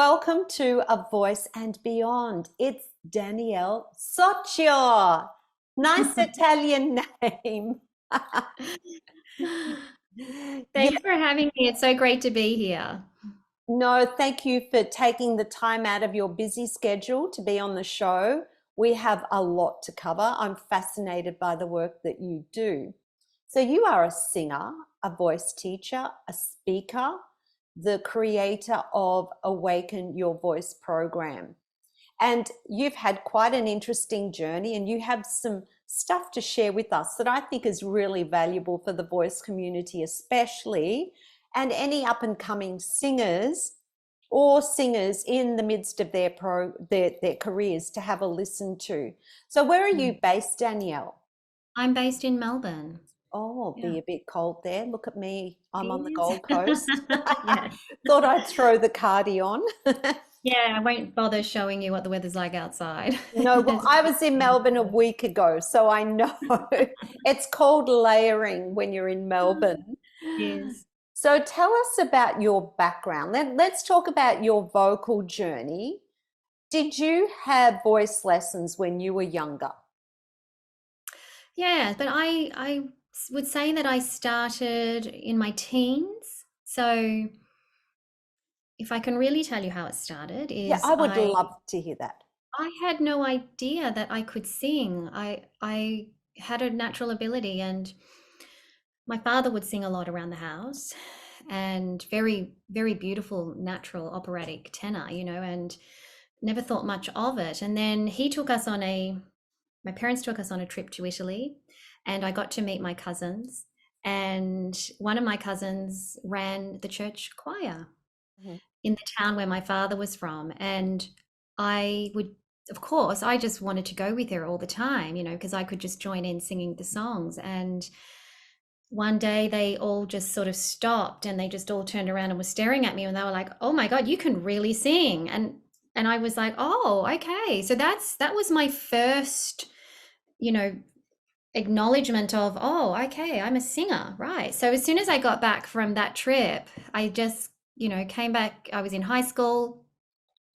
Welcome to A Voice and Beyond. It's Danielle Soccio. Nice Italian name. Yeah, Thanks for having me. It's so great to be here. no, thank you for taking the time out of your busy schedule to be on the show. We have a lot to cover. I'm fascinated by the work that you do. So, you are a singer, a voice teacher, a speaker, the creator of Awaken Your Voice Program. And you've had quite an interesting journey, and you have some stuff to share with us that I think is really valuable for the voice community, especially, and any up and coming singers or singers in the midst of their careers to have a listen to. So, where are you Mm. based, Danielle? I'm based in Melbourne. Oh, Yeah. be a bit cold there. Look at me. I'm on the It Gold Coast. is. Yeah. Thought I'd throw the cardi on. Yeah, I won't bother showing you what the weather's like outside. No, well, I was in Melbourne a week ago, so I know it's called layering when you're in Melbourne. It is. So tell us about your background. Let's talk about your vocal journey. Did you have voice lessons when you were younger? Yeah, but I would say that I started in my teens. So if I can really tell you how it started Yeah, is I would I love to hear that. I had no idea that I could sing. I had a natural ability, and my father would sing a lot around the house, and very, very beautiful, natural operatic tenor, and never thought much of it. And then my parents took us on a trip to Italy, and I got to meet my cousins. And one of my cousins ran the church choir Mhm. in the town where my father was from. And I would, of course, I just wanted to go with her all the time, because I could just join in singing the songs. And one day they all just sort of stopped, and they just all turned around and were staring at me, and they were like, "Oh my God, you can really sing." And I was like, "Oh, okay." So that was my first, you know, acknowledgement of, "Oh, okay, I'm a singer." Right. So as soon as I got back from that trip, I just, came back. I was in high school.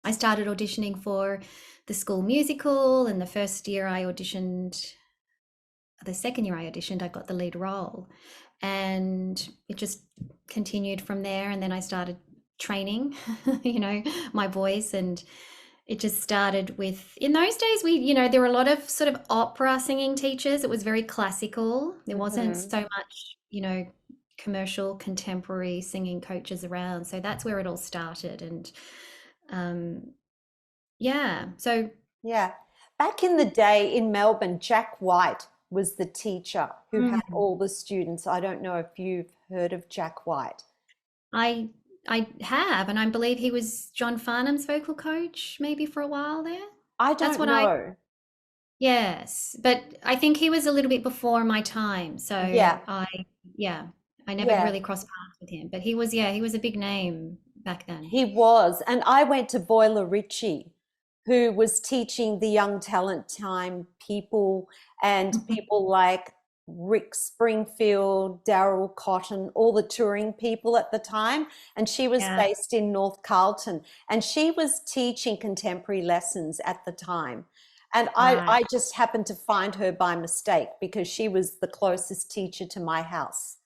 I started auditioning for the school musical, and the second year I auditioned, I got the lead role. And it just continued from there. And then I started training, my voice. And it just started with, in those days, there were a lot of sort of opera singing teachers. It was very classical. There wasn't Mhm. so much, commercial contemporary singing coaches around. So that's where it all started. And um, yeah, so Yeah. Back in the day in Melbourne, Jack White was the teacher who had mm, all the students. I don't know if you've heard of Jack White. I I have, and I believe he was John Farnham's vocal coach maybe for a while there. I That's don't what I know. Yes, but I think he was a little bit before my time. So Yeah, yeah, I never yeah, really crossed paths with him, but he was a big name back then. he was. And I went to Boiler Ritchie, who was teaching the young talent time people and people like Rick Springfield, Daryl Cotton, all the touring people at the time. And she was Yeah, based in North Carlton. And she was teaching contemporary lessons at the time. And right. I just happened to find her by mistake because she was the closest teacher to my house.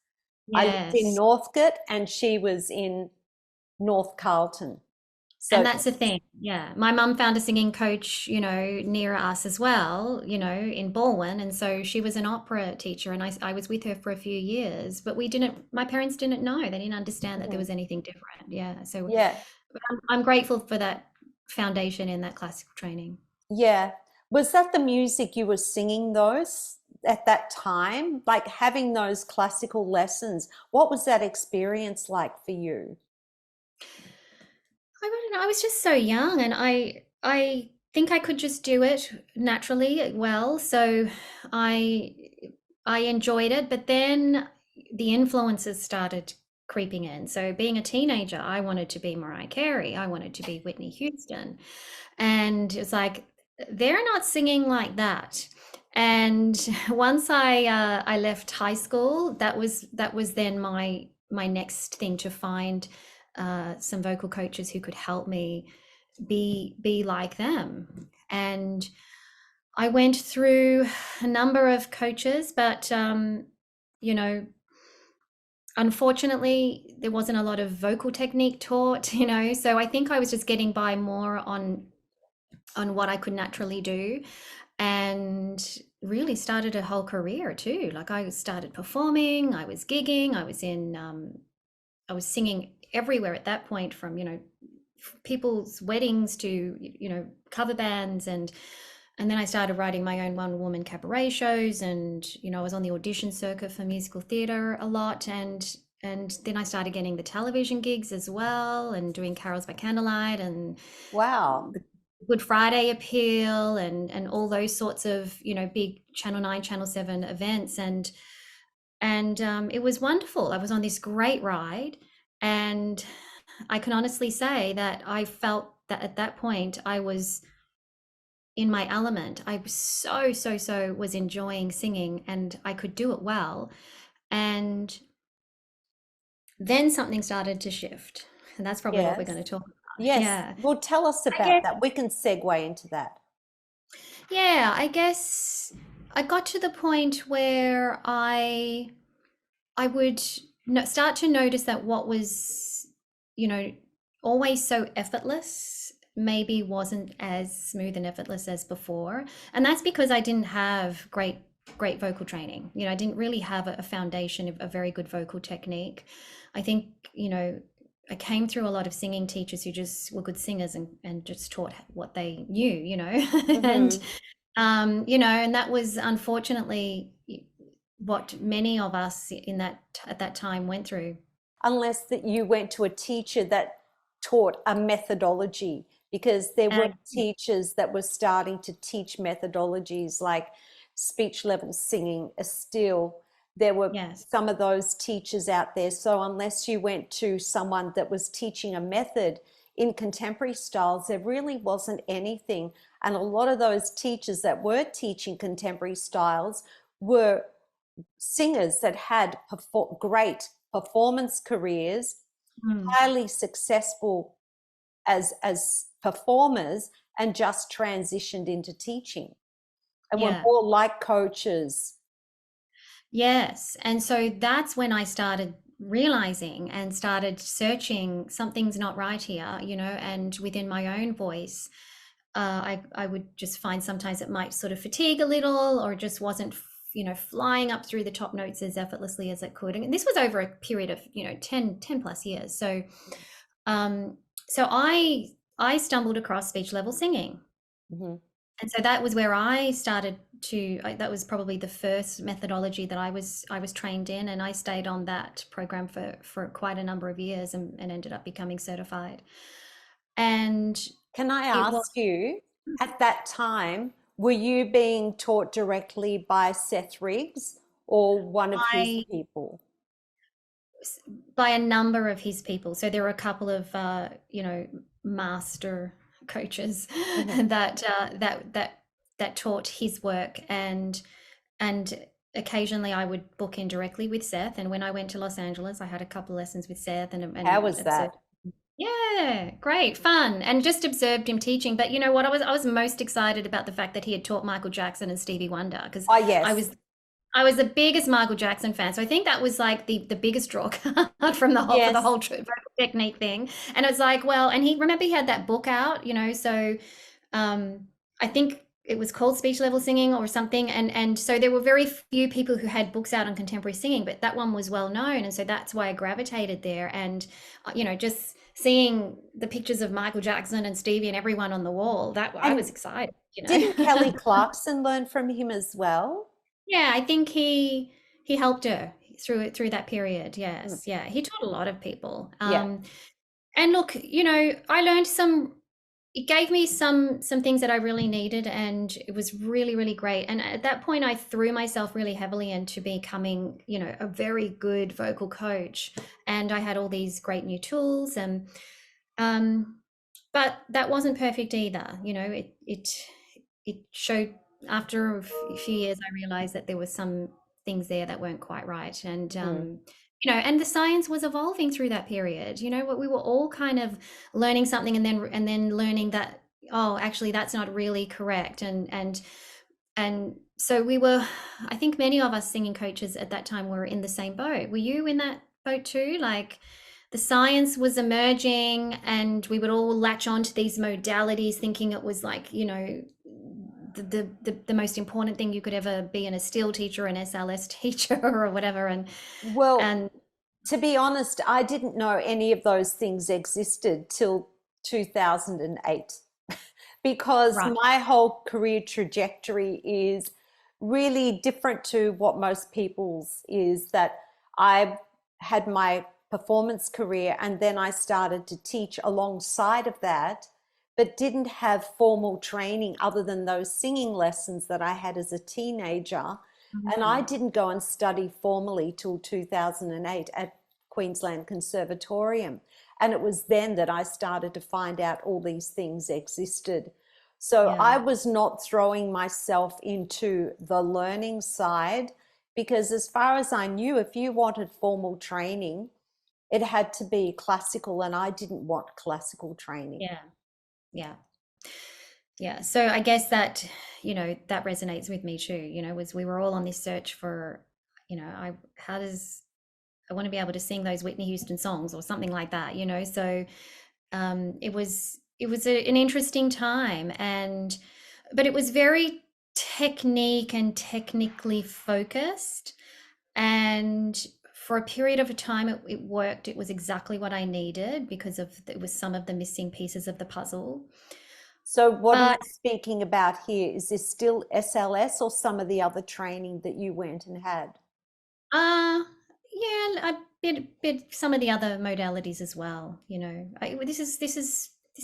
I lived in Yes. Northcote and she was in North Carlton. And So that's the thing. Yeah. My mum found a singing coach, near us as well, in Baldwin. And so she was an opera teacher, and I was with her for a few years, but my parents didn't know. They didn't understand that there mhm, was anything different. Yeah. So yeah, I'm grateful for that foundation in that classical training. yeah. Was that the music you were singing those at that time? Like having those classical lessons, what was that experience like for you? I don't know. I was just so young, and I think I could just do it naturally well. So I I enjoyed it, but then the influences started creeping in. So being a teenager, I wanted to be Mariah Carey. I wanted to be Whitney Houston. And it's like they're not singing like that. And once I left high school, that was then my next thing to find some vocal coaches who could help me be like them. And I went through a number of coaches, but you know, unfortunately, there wasn't a lot of vocal technique taught, you know. So I think I was just getting by more on what I could naturally do, and really started a whole career too. Like I started performing, I was gigging, I was singing everywhere at that point, from, you know, people's weddings to, you know, cover bands, and then I started writing my own one woman cabaret shows, and, you know, I was on the audition circuit for musical theatre a lot, and then I started getting the television gigs as well, and doing carols by candlelight, and Wow. the Good Friday appeal, and all those sorts of, you know, big Channel 9, Channel 7 events, and it was wonderful. I was on this great ride, and I can honestly say that I felt that at that point I was in my element. I was so was enjoying singing, and I could do it well. And then something started to shift, and that's probably what we're going Yes. to talk about. Yes. Yeah. Well, tell us I about guess, that. We can segue into that. yeah, I guess I got to the point where I would start to notice that what was, you know, always so effortless maybe wasn't as smooth and effortless as before. And that's because I didn't have great vocal training. You know, I didn't really have a foundation of a very good vocal technique. I think, you know, I came through a lot of singing teachers who just were good singers, and just taught what they knew, you know. And Hmm. you know, and that was unfortunately what many of us in that at that time went through. Unless that you went to a teacher that taught a methodology, because there were And teachers that were starting to teach methodologies like speech level singing, a still. There were yes, some of those teachers out there. So unless you went to someone that was teaching a method in contemporary styles, there really wasn't anything. And a lot of those teachers that were teaching contemporary styles were singers that had great performance careers, mm, highly successful as performers, and just transitioned into teaching and were yeah, more like coaches. yes. And so that's when I started realizing and started searching, something's not right here, you know. And within my own voice, I would just find sometimes it might sort of fatigue a little, or just wasn't, you know, flying up through the top notes as effortlessly as it could. And this was over a period of, you know, 10 plus years. So um so I stumbled across speech level singing. Mhm. And so that was where I started to, that was probably the first methodology that I was trained in, and I stayed on that program for quite a number of years, and ended up becoming certified. And Can I it was, ask you, at that time, were you being taught directly by Seth Riggs or one of his I people? by a number of his people. So there were a couple of you know, master coaches Mhm. that that taught his work, and occasionally I would book in directly with Seth. And when I went to Los Angeles, I had a couple of lessons with Seth, How and was observed. that? Yeah, great fun, and just observed him teaching. But you know what? I was most excited about the fact that he had taught Michael Jackson and Stevie Wonder, because Oh, I yes. was I was the biggest Michael Jackson fan. So I think that was like the biggest draw card from the whole for the Yes. whole vocal technique thing. And it's like, well, and he, remember, he had that book out, you know. So um I think it was called Speech Level Singing or something. And so there were very few people who had books out on contemporary singing, but that one was well known, and so that's why I gravitated there. And you know, just seeing the pictures of Michael Jackson and Stevie and everyone on the wall, that I was And excited, you didn't know. Kelly Clarkson learn from him as well? Yeah, I think he helped her through that period. Mm. Yes, yeah, he taught a lot of people. Yeah. And look, you know, I learned some. It gave me some things that I really needed, and it was really great. And at that point, I threw myself really heavily into becoming, you know, a very good vocal coach. And I had all these great new tools, and um, but that wasn't perfect either. You know, it showed, after a few years, I realized that there were some things there that weren't quite right. And Mm. And the science was evolving through that period. We were all kind of learning something, and then learning that, oh, actually that's not really correct. And so we were, I think many of us singing coaches at that time were in the same boat. Were you in that boat too? Like, the science was emerging and we would all latch on to these modalities thinking it was like, the most important thing you could ever be, in a steel teacher, an SLS teacher or whatever. and Well, and to be honest, I didn't know any of those things existed till 2008 because right. my whole career trajectory is really different to what most people's is. That I had my performance career and then I started to teach alongside of that, but didn't have formal training other than those singing lessons that I had as a teenager. And I Mhm. didn't go and study formally till 2008 at Queensland Conservatorium. And it was then that I started to find out all these things existed. So Yeah. I was not throwing myself into the learning side because, as far as I knew, if you wanted formal training, it had to be classical, and I didn't want classical training. Yeah. Yeah. Yeah. So I guess that, that resonates with me too, was we were all on this search for, I want to be able to sing those Whitney Houston songs or something like that. So it was an interesting time, but it was very technique and technically focused. And for a period of time, it worked. It was exactly what I needed because it was some of the missing pieces of the puzzle. So, what are you But speaking about here? Is this still SLS or some of the other training that you went and had? Uh, yeah, a bit some of the other modalities as well. This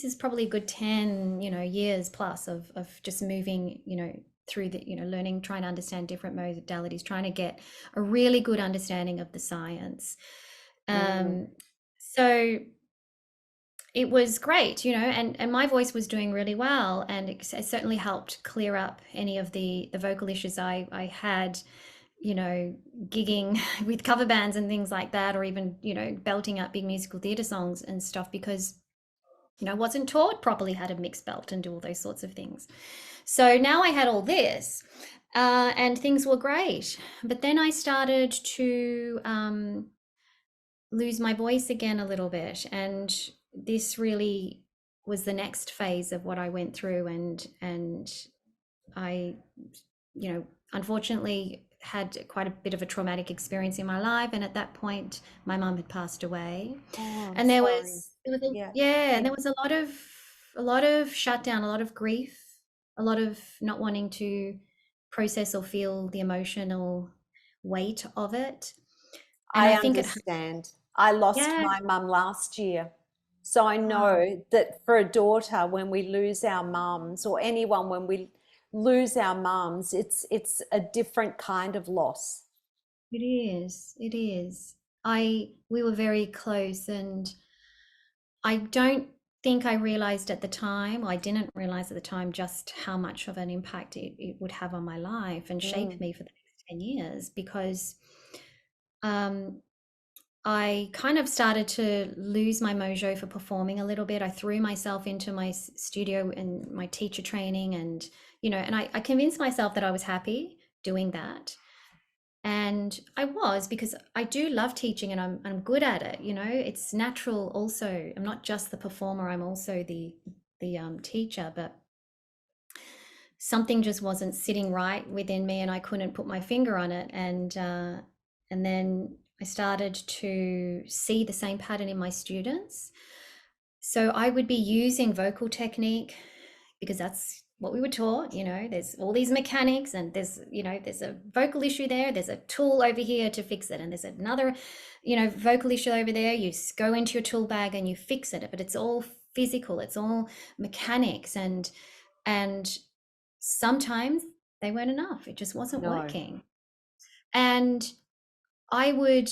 is probably a good 10, years plus of just moving, through the, learning, trying to understand different modalities, trying to get a really good understanding of the science. Mm. Um, so it was great, and my voice was doing really well, and it certainly helped clear up any of the vocal issues I had, you know, gigging with cover bands and things like that, or even, belting out big musical theatre songs and stuff, because, wasn't taught properly how to mix belt and do all those sorts of things. So now I had all this, and things were great. But then I started to lose my voice again a little bit. And this really was the next phase of what I went through. And I, unfortunately had quite a bit of a traumatic experience in my life. And at that point, my mum had passed away. Oh, I'm And there sorry. was, there was a, Yeah. yeah, and there was a lot of shutdown, a lot of grief, a lot of not wanting to process or feel the emotional weight of it. And I I think understand. I lost yeah, my mum last year. So I oh, know that for a daughter, when we lose our mums, or anyone when we lose our mums, it's a different kind of loss. it is. It is. We were very close, and I don't think I realized at the time, or I didn't realize at the time, just how much of an impact it would have on my life and shape Mm. me for the next 10 years, because um, I kind of started to lose my mojo for performing a little bit. I threw myself into my studio and my teacher training, and I convinced myself that I was happy doing that. And I was, because I do love teaching and I'm good at it. It's natural also. I'm not just the performer, I'm also the teacher, but something just wasn't sitting right within me and I couldn't put my finger on it. And then I started to see the same pattern in my students. So I would be using vocal technique because that's what we were taught. There's all these mechanics, and there's a vocal issue there, there's a tool over here to fix it, and there's another, vocal issue over there. You go into your tool bag and you fix it, but it's all physical, it's all mechanics, and sometimes they weren't enough, it just wasn't No. working. And I would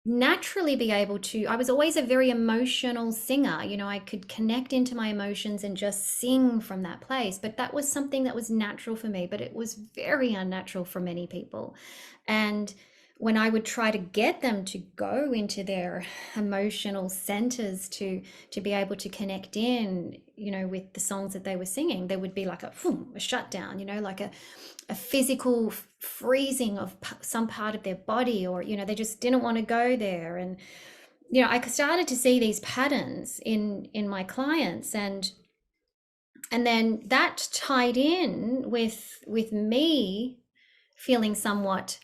naturally be able to, I was always a very emotional singer. I could connect into my emotions and just sing from that place, but that was something that was natural for me, but it was very unnatural for many people. And when I would try to get them to go into their emotional centers to be able to connect in, you know, with the songs that they were singing, there would be like a, boom, a shutdown, you know, like a physical freezing of some part of their body, or, you know, they just didn't want to go there. And, you know, I started to see these patterns in my clients, and then that tied in with me feeling somewhat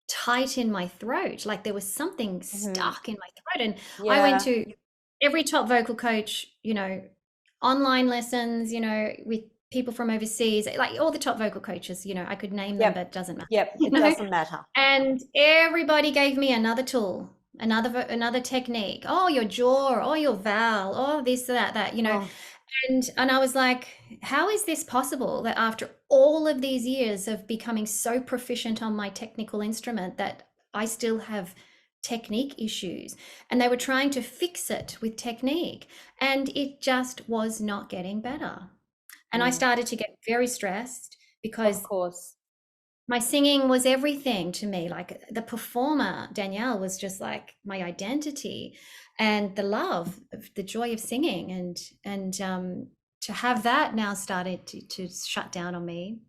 tight in my throat, like there was something Hmm. stuck in my throat. And I went Yeah. to every top vocal coach, you know, online lessons, you know, with people from overseas, like all the top vocal coaches, you know, I could name them, Yep. but it doesn't matter, Yep. you It know. doesn't matter. And everybody gave me another tool, another technique. Oh, your jaw, oh, your vowel, oh, this, that, you know. Oh. And I was like, how is this possible that after all of these years of becoming so proficient on my technical instrument that I still have technique issues? And they were trying to fix it with technique, and it just was not getting better. And I Mm. started to get very stressed Of because course. my singing was everything to me. Like the performer, Danielle, was just like my identity, and the love, the joy of singing, and to have that now started to shut down on me.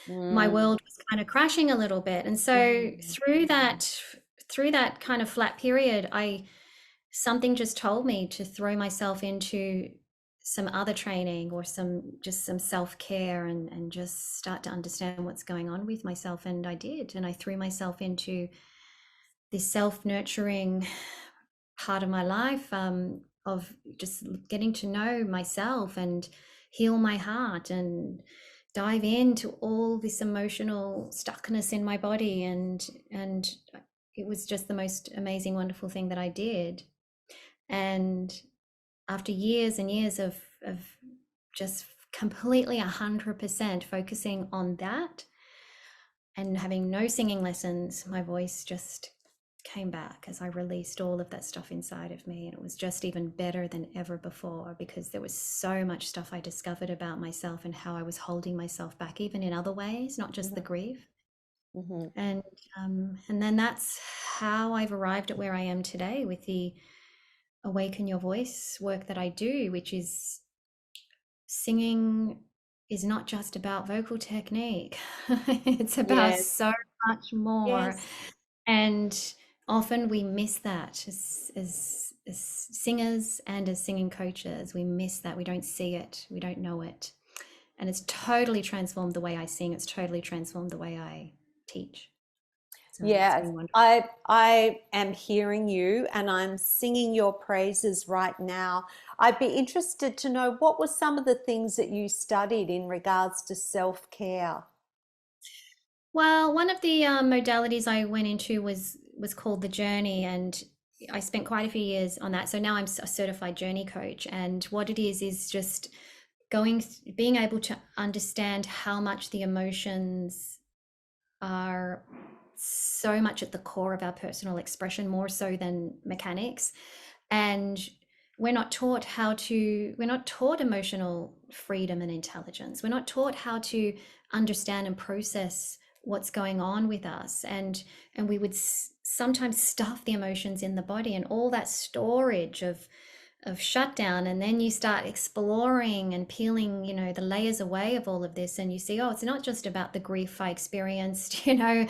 My Mm. world was kind of crashing a little bit, and so Mm. through that kind of flat period, I something just told me to throw myself into some other training or some self-care, and just start to understand what's going on with myself. And I did, and I threw myself into this self-nurturing part of my life, of just getting to know myself and heal my heart and dive into all this emotional stuckness in my body. And it was just the most amazing, wonderful thing that I did. And after years and years of just completely 100% focusing on that and having no singing lessons, my voice just came back as I released all of that stuff inside of me. And it was just even better than ever before, because there was so much stuff I discovered about myself and how I was holding myself back, even in other ways, not just the Mhm. grief. Mhm. And then that's how I've arrived at where I am today with the Awaken Your Voice work that I do, which is singing is not just about vocal technique. It's about Yes. so much more. Yes. And often we miss that as singers and as singing coaches. We miss that. We don't see it. We don't know it. And it's totally transformed the way I sing. It's totally transformed the way I teach. So it's Yes. been wonderful. I am hearing you and I'm singing your praises right now. I'd be interested to know what were some of the things that you studied in regards to self-care. Well, one of the modalities I went into was called the journey, and I spent quite a few years on that. So now I'm a certified journey coach, and what it is just being able to understand how much the emotions are so much at the core of our personal expression, more so than mechanics. And we're not taught emotional freedom and intelligence. We're not taught how to understand and process what's going on with us. And we would sometimes stuff the emotions in the body, and all that storage of shutdown. And then you start exploring and peeling, you know, the layers away of all of this, and you see, oh, it's not just about the grief I experienced, you know,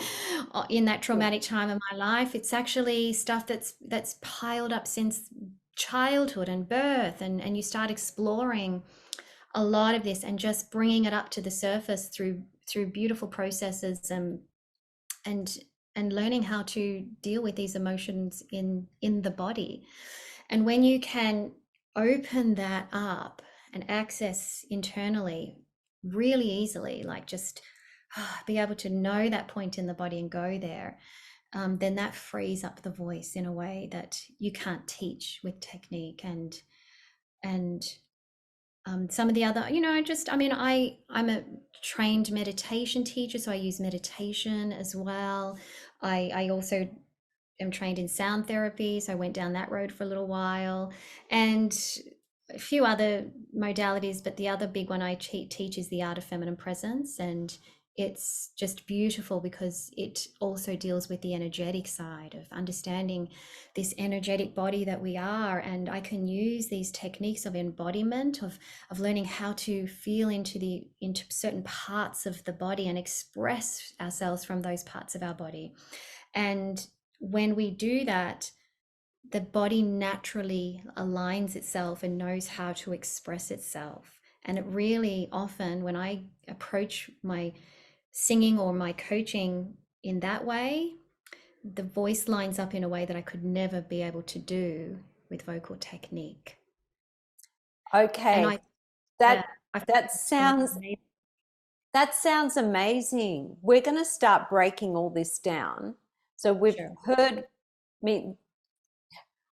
in that Yeah. traumatic time of my life. It's actually stuff that's piled up since childhood and birth. And you start exploring a lot of this and just bringing it up to the surface through beautiful processes, and and learning how to deal with these emotions in the body. And when you can open that up and access internally really easily, like just be able to know that point in the body and go there, then that frees up the voice in a way that you can't teach with technique. And some of the other, you know, I'm a trained meditation teacher, so I use meditation as well. I also am trained in sound therapy, so I went down that road for a little while, and a few other modalities. But the other big one I teach is the art of feminine presence, and it's just beautiful because it also deals with the energetic side of understanding this energetic body that we are. And I can use these techniques of embodiment, of learning how to feel into certain parts of the body and express ourselves from those parts of our body. And when we do that, the body naturally aligns itself and knows how to express itself. And it really often, when I approach my singing or my coaching in that way, the voice lines up in a way that I could never be able to do with vocal technique. And Okay, I, yeah, that I find that it's really sounds amazing. that sounds amazing. We're going to start breaking all this down. So we've Sure. heard me.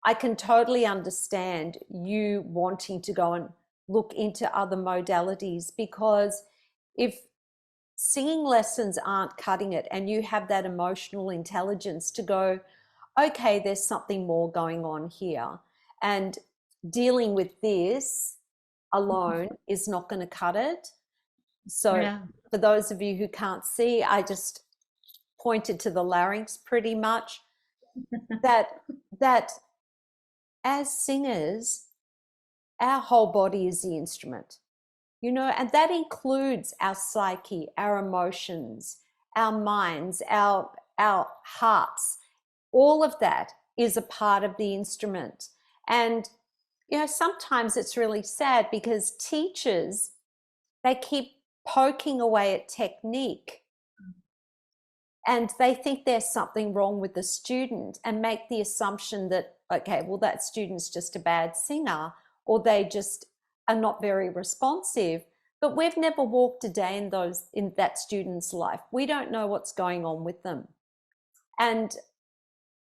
I can totally understand you wanting to go and look into other modalities, because if singing lessons aren't cutting it and you have that emotional intelligence to go, okay, there's something more going on here, and dealing with this alone is not going to cut it. So Yeah. for those of you who can't see, I just pointed to the larynx pretty much. That as singers, our whole body is the instrument, and that includes our psyche, our emotions, our minds, our hearts. All of that is a part of the instrument. And sometimes it's really sad because teachers, they keep poking away at technique, and they think there's something wrong with the student and make the assumption that, okay, well, that student's just a bad singer, or they just are not very responsive. But we've never walked a day in that student's life. We don't know what's going on with them. And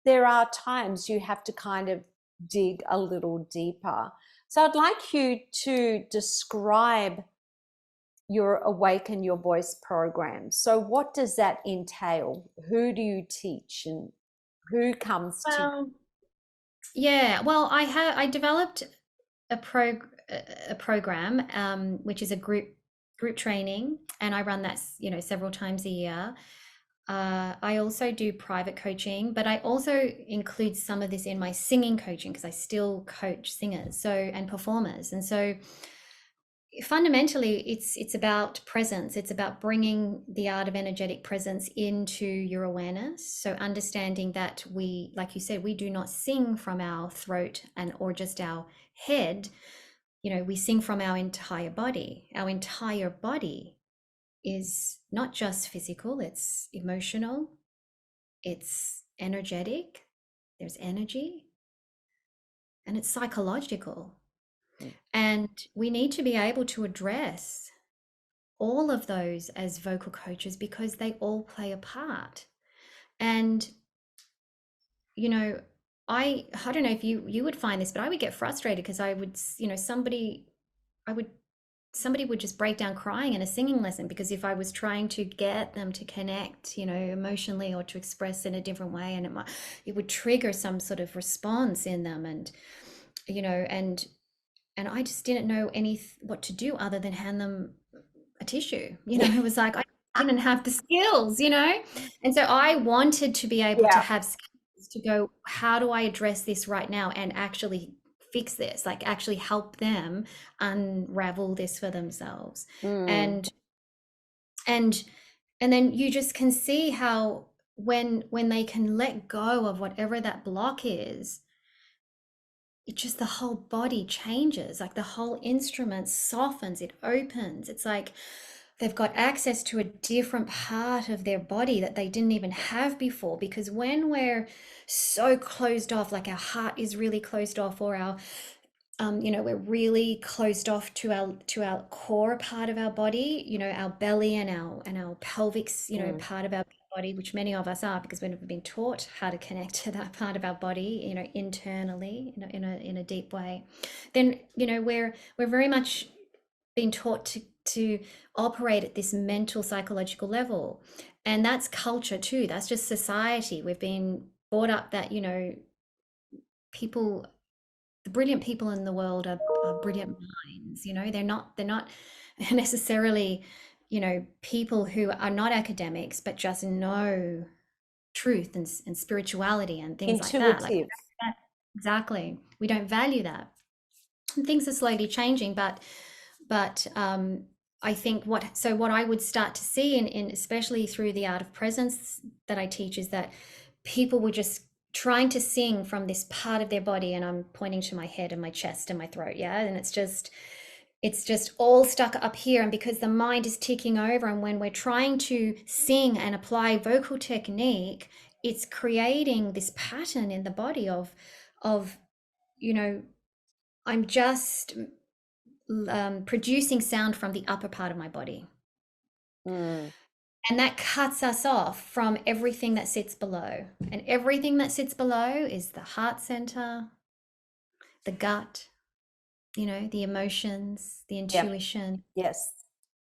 there are times you have to kind of dig a little deeper. So I'd like you to describe your Awaken Your Voice program. So what does that entail? Who do you teach, and who comes to you? Well, yeah. Well, I developed a program, which is a group training, and I run that several times a year. I also do private coaching, but I also include some of this in my singing coaching because I still coach singers and performers. And so fundamentally it's about presence. It's about bringing the art of energetic presence into your awareness. So understanding that we, like you said, we do not sing from our throat or just our head. We sing from our entire body. Our entire body is not just physical, it's emotional, it's energetic, there's energy, and it's psychological. And we need to be able to address all of those as vocal coaches because they all play a part. And, you know, I don't know if you would find this, but I would get frustrated because I would, I would somebody would just break down crying in a singing lesson because if I was trying to get them to connect, emotionally or to express in a different way, and it would trigger some sort of response in them, and and I just didn't know what to do other than hand them a tissue. It was like I didn't have the skills, and so I wanted to be able to Yeah. have skills to go, how do I address this right now and actually fix this, like actually help them unravel this for themselves. Mm. And and and then you just can see how when they can let go of whatever that block is, it just, the whole body changes, like the whole instrument softens, it opens. It's like they've got access to a different part of their body that they didn't even have before. Because when we're so closed off, like our heart is really closed off, or our we're really closed off to our core part of our body, our belly and our pelvic, Mm. part of our body, which many of us are because we've never been taught how to connect to that part of our body, internally, in a deep way. Then, we're very much being taught to operate at this mental psychological level, and that's culture too. That's just society. We've been brought up that people the brilliant people in the world are brilliant minds. They're not necessarily people who are not academics but just know truth and spirituality and things like that. Like, Intuitive. exactly, we don't value that. And things are slowly changing, but I think what I would start to see in especially through the art of presence that I teach is that people were just trying to sing from this part of their body, and I'm pointing to my head and my chest and my throat, yeah, and it's just all stuck up here, and because the mind is ticking over, and when we're trying to sing and apply vocal technique, it's creating this pattern in the body of you know I'm just producing sound from the upper part of my body. Mm. And that cuts us off from everything that sits below. And everything that sits below is the heart center, the gut, the emotions, the Yeah. intuition. Yes.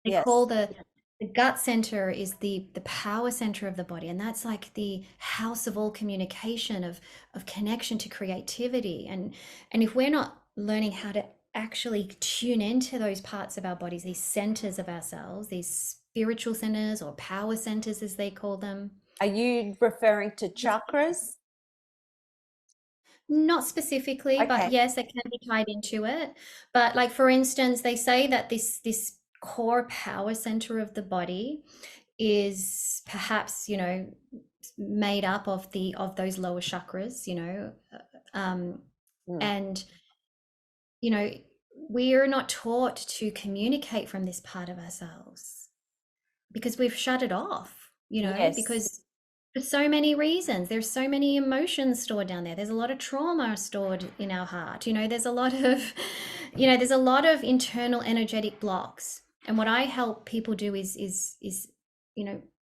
They call Yes. the gut center is the power center of the body. And that's like the house of all communication, of connection to creativity. And if we're not learning how to actually tune into those parts of our bodies, these centers of ourselves, these spiritual centers or power centers as they call them. Are you referring to chakras? Not specifically, but Okay. yes, it can be tied into it. But like for instance, they say that this core power center of the body is perhaps, made up of those lower chakras, um, Mm. and you know, we are not taught to communicate from this part of ourselves because we've shut it off, Yes. because for so many reasons. There's so many emotions stored down there. There's a lot of trauma stored in our heart. There's a lot of, there's a lot of internal energetic blocks. And what I help people do is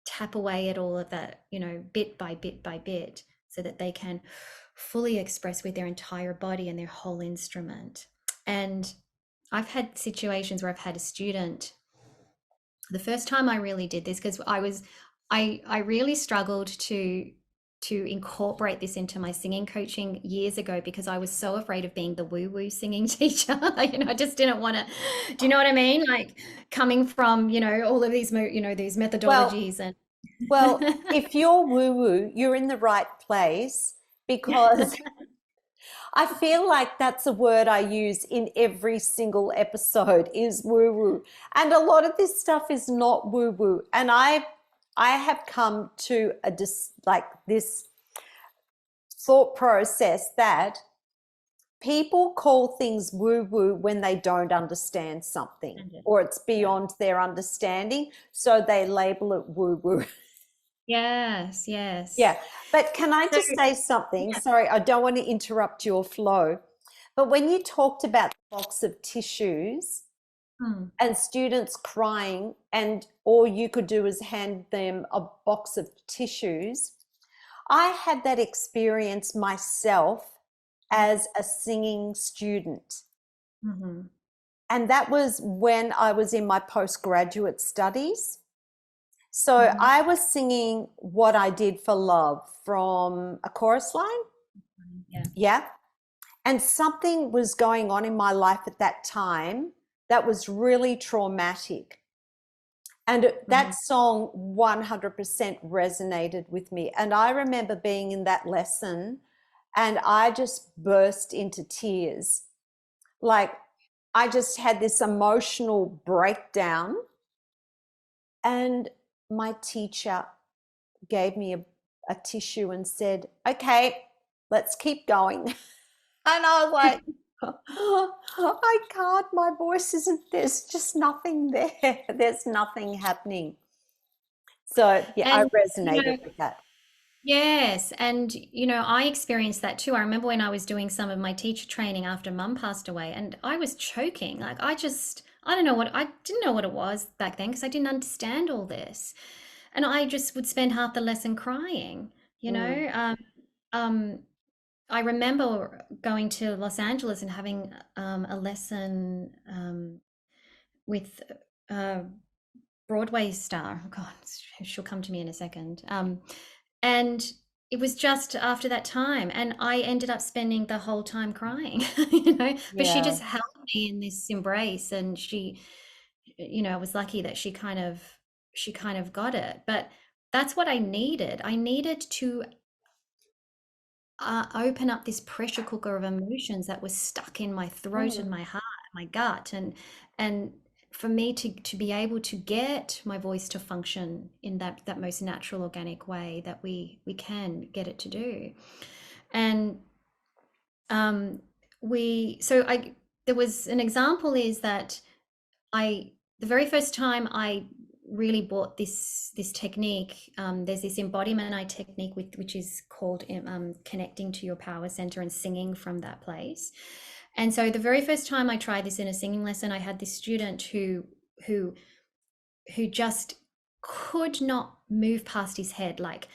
tap away at all of that, bit by bit by bit, so that they can fully express with their entire body and their whole instrument. And I've had situations where I've had a student, the first time I really did this, because I really struggled to incorporate this into my singing coaching years ago, because I was so afraid of being the woo woo singing teacher. I just didn't want to. Do you know what I mean? Like coming from all of these these Well, methodologies and well, if you're woo woo, you're in the right place, because I feel like that's a word I use in every single episode is woo woo. And a lot of this stuff is not woo woo. And I have come to like this thought process that people call things woo woo when they don't understand something or it's beyond their understanding, so they label it woo woo. Yes, yes. Yeah, but can I So just say something? yeah. Sorry, I don't want to interrupt your flow. But when you talked about the box of tissues Hmm. and students crying, and all you could do is hand them a box of tissues, I had that experience myself as a singing student. Mhm. And that was when I was in my postgraduate studies. So Mhm. I was singing What I Did for Love from a chorus line. Yeah. Yeah. And something was going on in my life at that time that was really traumatic. And that Mhm. song 100% resonated with me. And I remember being in that lesson and I just burst into tears. Like I just had this emotional breakdown. And my teacher gave me a tissue and said, okay, let's keep going. And I was like, I can't, my voice isn't, there's just nothing there. There's nothing happening. So yeah, I And resonated with that. yes, and I experienced that too. I remember when I was doing some of my teacher training after mum passed away, and I was choking. Like I don't know I didn't know what it was back then because I didn't understand all this. And I just would spend half the lesson crying, you Mm, know. Um, I remember going to Los Angeles and having a lesson with a Broadway star. Oh God, she'll come to me in a second. And it was just after that time, and I ended up spending the whole time crying, but she yeah. just held me in this embrace, and I was lucky that she kind of got it. But that's what I needed. I needed to open up this pressure cooker of emotions that was stuck in my throat and Mm. my heart, my gut, and for me to be able to get my voice to function in that most natural, organic way that we can get it to do. And um, we so I there was an example is that I the very first time I really bought this technique, there's this embodiment I technique which is called connecting to your power center and singing from that place. And so the very first time I tried this in a singing lesson, I had this student who who just could not move past his head. Like,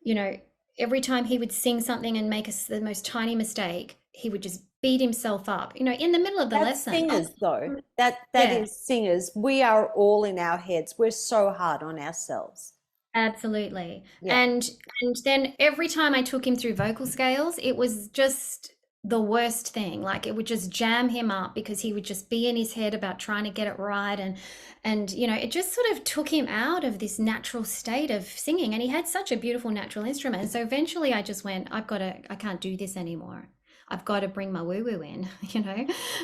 you know, every time he would sing something and make the most tiny mistake, he would just beat himself up, in the middle of the That's lesson. Oh, singers, though. That yeah, is singers. We are all in our heads. We're so hard on ourselves. absolutely. Yeah. And then every time I took him through vocal scales, it was just the worst thing. Like it would just jam him up because he would just be in his head about trying to get it right, and it just sort of took him out of this natural state of singing. And he had such a beautiful natural instrument. And so eventually I just went, I can't do this anymore. I've got to bring my woo woo in,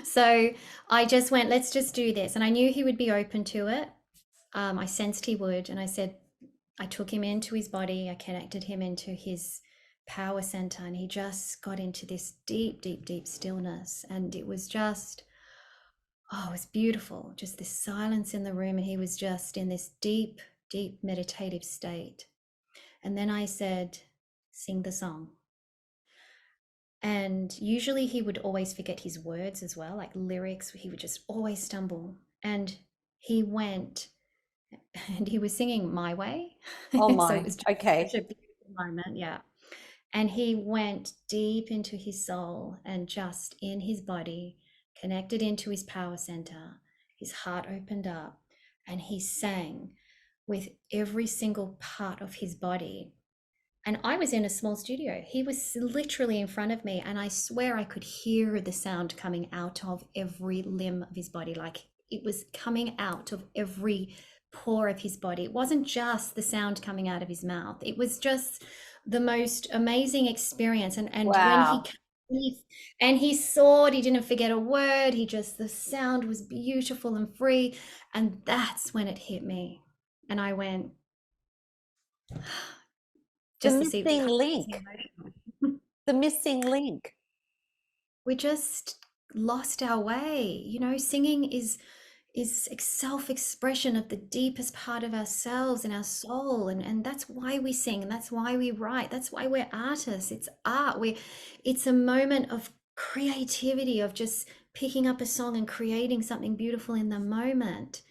So I just went, let's just do this. And I knew he would be open to it. I sensed he would. And I said, I took him into his body, I connected him into his power center, and he just got into this deep, deep, deep stillness. And it was just, oh, it was beautiful. Just this silence in the room. And he was just in this deep, deep meditative state. And then I said, sing the song. And usually he would always forget his words as well, like lyrics, he would just always stumble. And he went, and he was singing My Way. Oh So it my. was just Okay. such a beautiful moment. Yeah. And he went deep into his soul and just in his body, connected into his power center. His heart opened up and he sang with every single part of his body. And I was in a small studio. He was literally in front of me, and I swear I could hear the sound coming out of every limb of his body. Like it was coming out of every pore of his body. It wasn't just the sound coming out of his mouth. It was just the most amazing experience. And when Wow. he soared, he didn't forget a word. The sound was beautiful and free. And that's when it hit me. And I went, The just to see missing link. The missing link. we just lost our way. Singing is self-expression of the deepest part of ourselves and our soul, and that's why we sing, and that's why we write, that's why we're artists. It's art. It's a moment of creativity, of just picking up a song and creating something beautiful in the moment.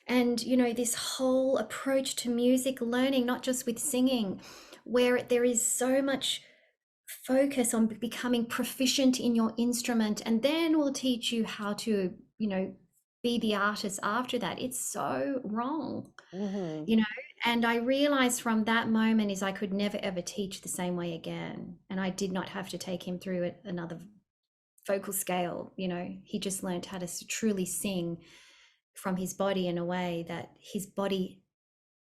And this whole approach to music learning, not just with singing, where there is so much focus on becoming proficient in your instrument, and then we'll teach you how to be the artist after that. It's so wrong. Hmm. And I realized from that moment is I could never ever teach the same way again, and I did not have to take him through another vocal scale. He just learned how to truly sing from his body in a way that his body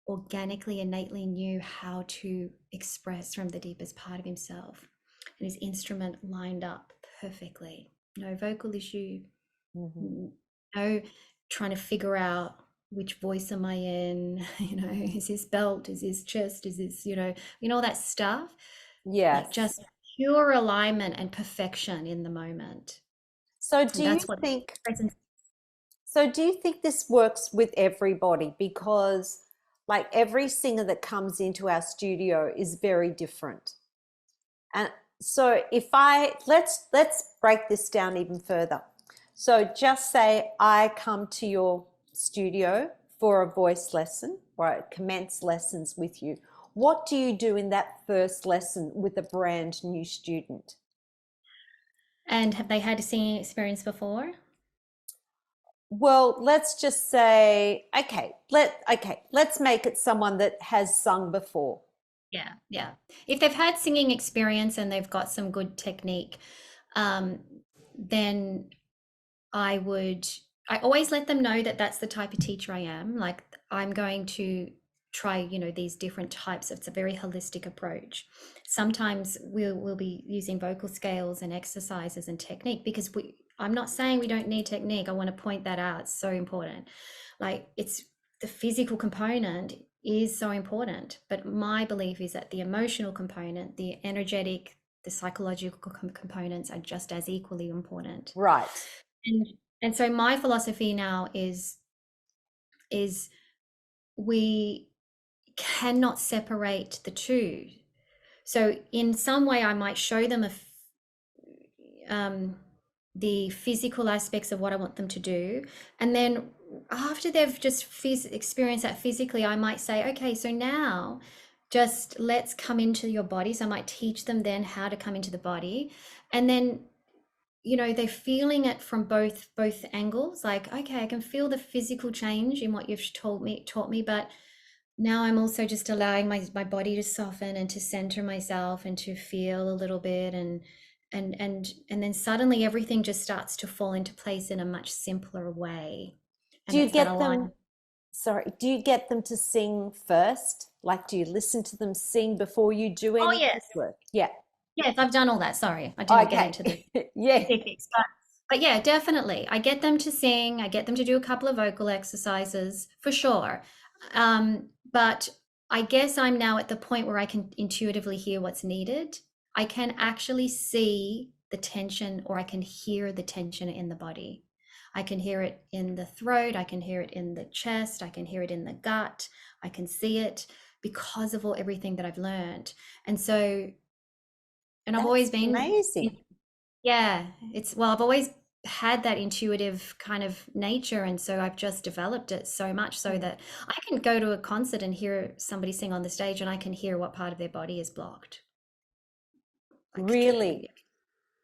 organically, innately knew how to express from the deepest part of himself. And his instrument lined up perfectly. No vocal issue, Hmm. no trying to figure out which voice am I in, is this belt, is this chest, is this, all that stuff. Like Yes. just pure alignment and perfection in the moment. So And do you that's what think presence. So do you think this works with everybody? Because like every singer that comes into our studio is very different. And so if I let's break this down even further. So just say I come to your studio for a voice lesson or I commence lessons with you. What do you do in that first lesson with a brand new student? And have they had a singing experience before? Well, let's just say, let's make it someone that has sung before. Yeah, yeah. If they've had singing experience and they've got some good technique, um, then I would I always let them know that that's the type of teacher I am. Like, I'm going to try, these different types. It's a very holistic approach. Sometimes we'll be using vocal scales and exercises and technique, because I'm not saying we don't need technique. I want to point that out. It's so important. Like, it's the physical component is so important, but my belief is that the emotional component, the energetic, the psychological components are just as equally important. Right. And and so my philosophy now is we cannot separate the two. So in some way, I might show them the physical aspects of what I want them to do, and then after they've just experienced that physically, I might say, okay, so now just let's come into your body. So I might teach them then how to come into the body, and then they're feeling it from both angles. Like, okay, I can feel the physical change in what you've taught me, but now I'm also just allowing my body to soften and to center myself and to feel a little bit, and then suddenly everything just starts to fall into place in a much simpler way. Do And you it's that get alignment. them, sorry, do you get them to sing first? Like, do you listen to them sing before you do Oh any of yes, this work? Yeah. yes, I've done all that. Sorry, I didn't get Okay. into the Yeah. specifics, but yeah, definitely. I get them to sing. I get them to do a couple of vocal exercises for sure. But I guess I'm now at the point where I can intuitively hear what's needed. I can actually see the tension, or I can hear the tension in the body. I can hear it in the throat. I can hear it in the chest. I can hear it in the gut. I can see it because of everything that I've learned. And so, and I've always That's been, amazing. yeah, I've always had that intuitive kind of nature. And so I've just developed it so much so Mm. that I can go to a concert and hear somebody sing on the stage, and I can hear what part of their body is blocked. Like, Really?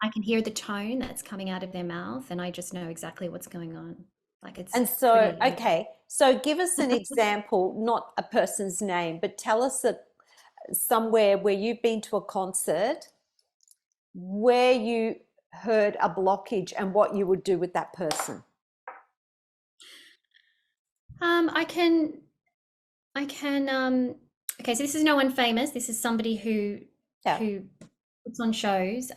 I can hear the tone that's coming out of their mouth, and I just know exactly what's going on. Like, it's And so, pretty amazing. okay, so give us an example, not a person's name, but tell us somewhere where you've been to a concert where you heard a blockage and what you would do with that person. I can, okay, so this is no one famous. This is somebody Yeah. who puts on shows.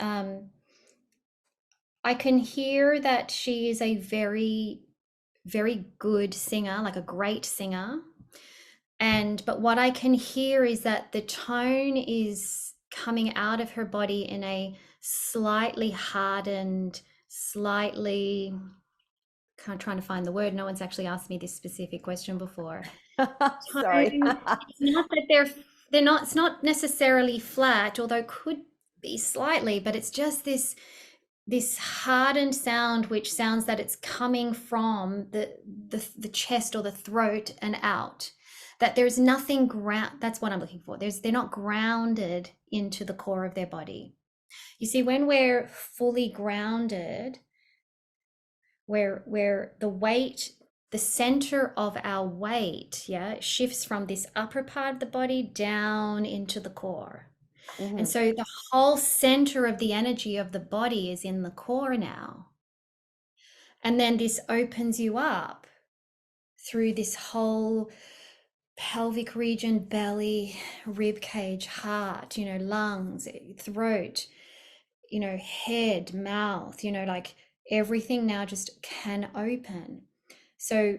I can hear that she is a very, very good singer, like a great singer. But what I can hear is that the tone is coming out of her body in a slightly hardened, slightly, kind of trying to find the word. No one's actually asked me this specific question before. Tone, Sorry. it's not that they're not, it's not necessarily flat, although it could be slightly, but it's just this hardened sound, which sounds that it's coming from the chest or the throat and out. That there's nothing ground. That's what I'm looking for. They're not grounded into the core of their body. You see, when we're fully grounded, where the weight, the center of our weight, yeah, shifts from this upper part of the body down into the core. And Mhm. so the whole center of the energy of the body is in the core now. And then this opens you up through this whole pelvic region, belly, rib cage, heart, lungs, throat, head, mouth, like everything now just can open. So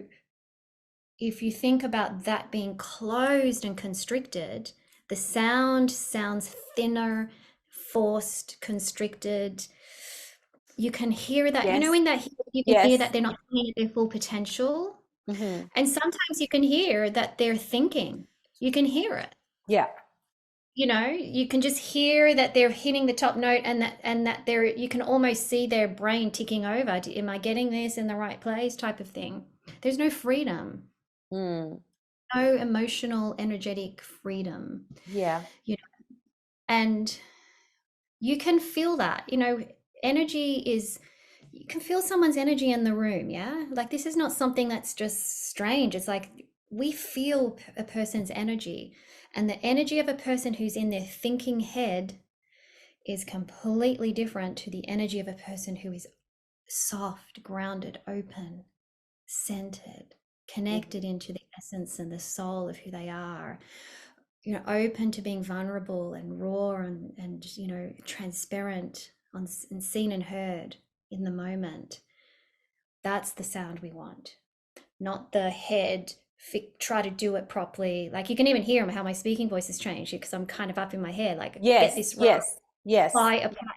if you think about that being closed and constricted, the sound sounds thinner, forced, constricted. You can hear that, Yes. in that you can hear Yes. that they're not seeing their full potential. Mhm. And sometimes you can hear that they're thinking. You can hear it. Yeah. You can just hear that they're hitting the top note, and that they're, you can almost see their brain ticking over. Am I getting this in the right place, type of thing. There's no freedom, Mm. no emotional, energetic freedom. Yeah. you know and you can feel that. Energy is, you can feel someone's energy in the room. Yeah, like, this is not something that's just strange. It's like we feel a person's energy, and the energy of a person who's in their thinking head is completely different to the energy of a person who is soft, grounded, open. centered, Mhm. connected into the essence and the soul of who they are, open to being vulnerable and raw and transparent and seen and heard in the moment. That's the sound we want, not the head try to do it properly. Like you can even hear how my speaking voice has changed because I'm kind of up in my head, like get Yes, this right. yes, yes.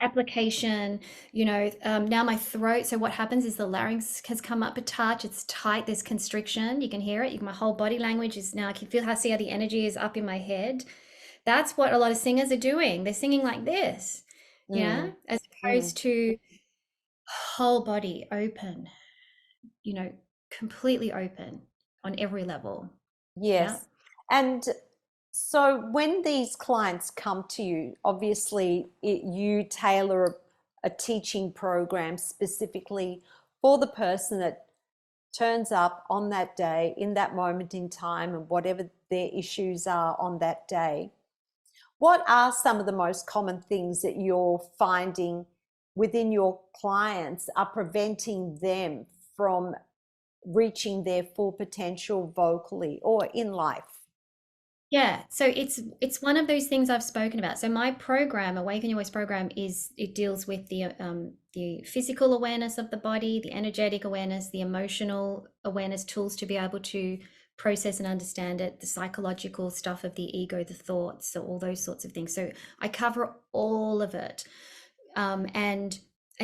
Application, now my throat. So what happens is the larynx has come up a touch. It's tight. There's constriction. You can hear it. My whole body language is now. I can see how the energy is up in my head. That's what a lot of singers are doing. They're singing like this, Mm, as mm. opposed to whole body open, you know, completely open on every level. Yeah. Yes. And so when these clients come to you, obviously you tailor a teaching program specifically for the person that turns up on that day, in that moment in time, and whatever their issues are on that day. What are some of the most common things that you're finding within your clients are preventing them from reaching their full potential vocally or in life? Yeah, so it's one of those things I've spoken about. So my program, Awaken Your Voice program, it deals with the physical awareness of the body, the energetic awareness, the emotional awareness tools to be able to process and understand it, the psychological stuff of the ego, the thoughts, so all those sorts of things. So I cover all of it, and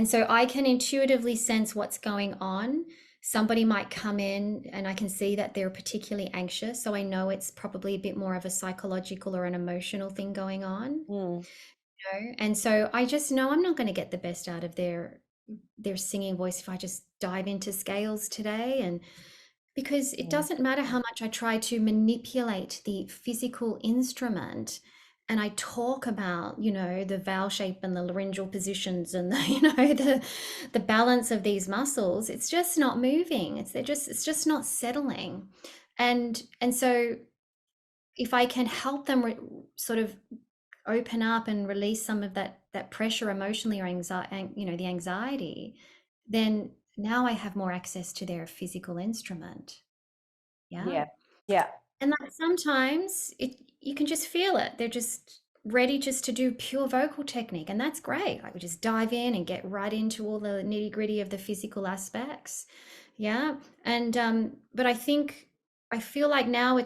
so I can intuitively sense what's going on. Somebody might come in and I can see that they're particularly anxious, so I know it's probably a bit more of a psychological or an emotional thing going on. Mm, And so I just know I'm not going to get the best out of their singing voice if I just dive into scales today. And because it mm. doesn't matter how much I try to manipulate the physical instrument, and I talk about, the vowel shape and the laryngeal positions and the balance of these muscles, it's just not moving. It's just not settling. And so if I can help them sort of open up and release some of that pressure emotionally or anxiety, the anxiety, then now I have more access to their physical instrument. Yeah. Yeah, yeah, And like sometimes you can just feel it. They're just ready just to do pure vocal technique, and that's great. Like we just dive in and get right into all the nitty-gritty of the physical aspects. Yeah. And but I feel like now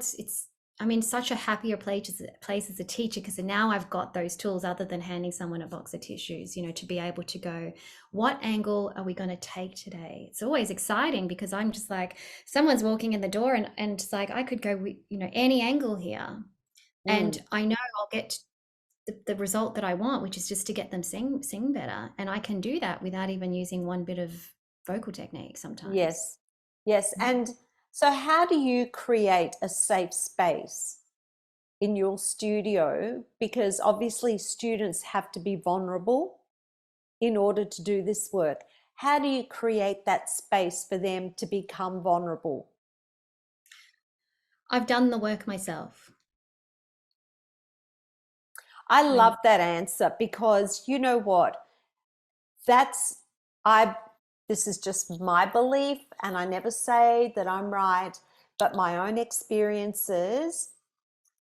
I'm in such a happier place as a teacher because now I've got those tools other than handing someone a box of tissues, to be able to go, what angle are we going to take today? It's always exciting because I'm just like, someone's walking in the door and it's like, I could go, any angle here. mm, And I know I'll get the result that I want, which is just to get them sing better. And I can do that without even using one bit of vocal technique sometimes. yes, yes. And so, how do you create a safe space in your studio? Because obviously, students have to be vulnerable in order to do this work. How do you create that space for them to become vulnerable? I've done the work myself. I I love that answer because you know what? That's, I, this is just my belief, and I never say that I'm right, but my own experiences.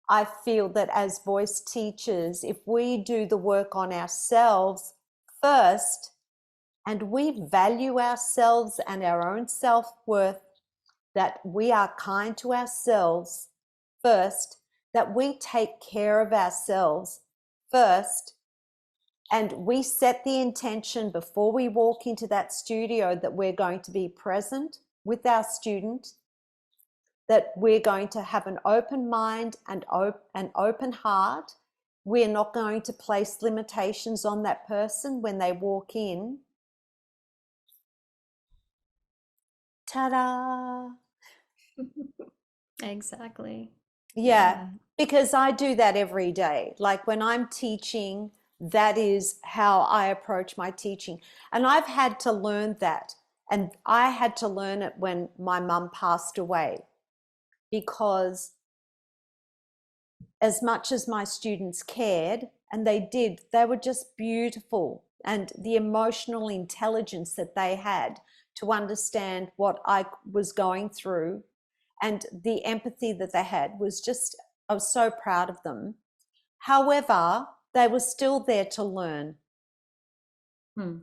I feel that as voice teachers, if we do the work on ourselves first and we value ourselves and our own self worth, that we are kind to ourselves first, that we take care of ourselves first, and we set the intention before we walk into that studio that we're going to be present with our student, that we're going to have an open mind and an open heart. We're not going to place limitations on that person when they walk in. Ta-da! exactly. Yeah, Yeah. because I do that every day. Like when I'm teaching, that is how I approach my teaching. And I've had to learn that. And I had to learn it when my mum passed away, because as much as my students cared, and they did, they were just beautiful. And the emotional intelligence that they had to understand what I was going through, and the empathy that they had was just, I was so proud of them. However, they were still there to learn.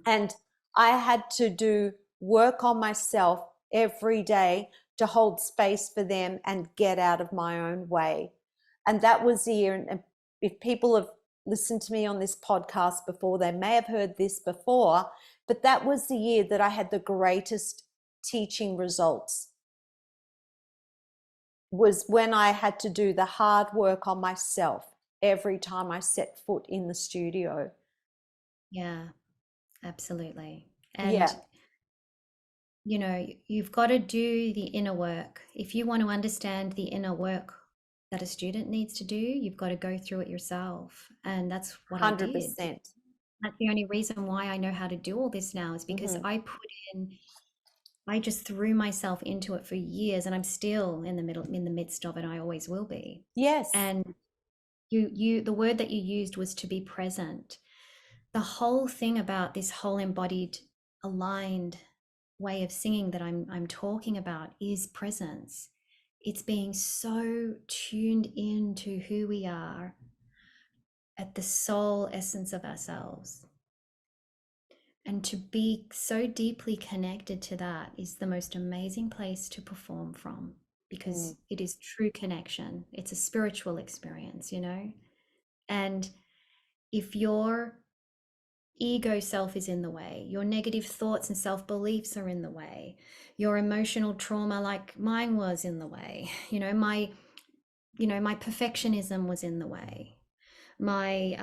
And I had to do work on myself every day to hold space for them and get out of my own way. And that was the year. And if people have listened to me on this podcast before, they may have heard this before, but that was the year that I had the greatest teaching results. Was when I had to do the hard work on myself every time I set foot in the studio. Yeah, absolutely. Yeah. And you know, you've got to do the inner work. If you want to understand the inner work that a student needs to do, you've got to go through it yourself. And that's what I did. 100%. That's the only reason why I know how to do all this now, is because I just threw myself into it for years, and I'm still in the midst of it. I always will be. Yes. And the word that you used was to be present. The whole thing about this whole embodied, aligned way of singing that I'm talking about is presence. It's being so tuned into who we are at the soul essence of ourselves. And to be so deeply connected to that is the most amazing place to perform from, because it is true connection. It's a spiritual experience, you know? And if your ego self is in the way, your negative thoughts and self-beliefs are in the way, your emotional trauma like mine was in the way, my perfectionism was in the way, my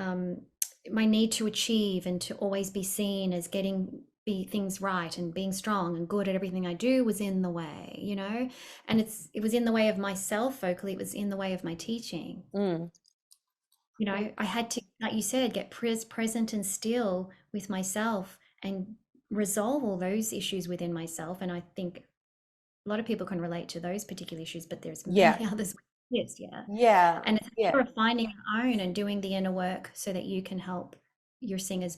need to achieve and to always be seen as be things right and being strong and good at everything I do was in the way, and it was in the way of myself vocally, it was in the way of my teaching. I had to, like you said, get present and still with myself and resolve all those issues within myself. And I think a lot of people can relate to those particular issues, but there's many others. Yes, Yeah. And it's a matter of finding your own and doing the inner work so that you can help your singers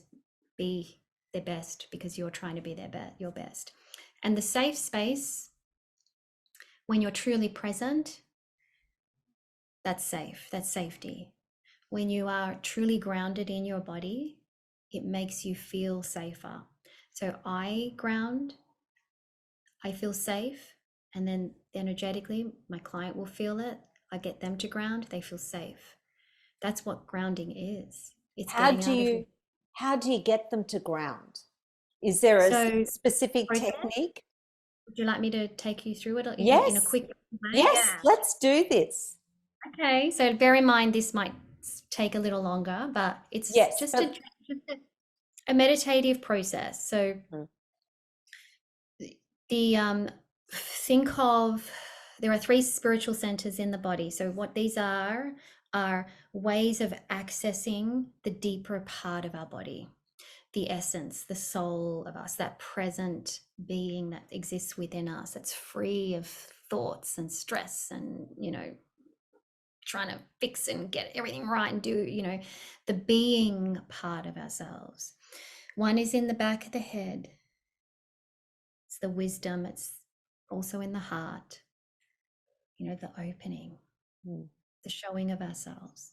be their best, because you're trying to be your best. And the safe space, when you're truly present, that's safe, that's safety. When you are truly grounded in your body, it makes you feel safer. So I ground, I feel safe, and then energetically, my client will feel it. I get them to ground, they feel safe. That's what grounding is. It's How getting do you get them to ground? Is there a specific technique? Would you like me to take you through it in a Yes. quick way? Yes, let's do this. Okay, so bear in mind this might take a little longer, but it's just a meditative process. So think of, there are 3 spiritual centers in the body. So what these are ways of accessing the deeper part of our body, the essence, the soul of us, that present being that exists within us, that's free of thoughts and stress and, trying to fix and get everything right and do, the being part of ourselves. One is in the back of the head. It's the wisdom. It's also in the heart, the opening, the showing of ourselves,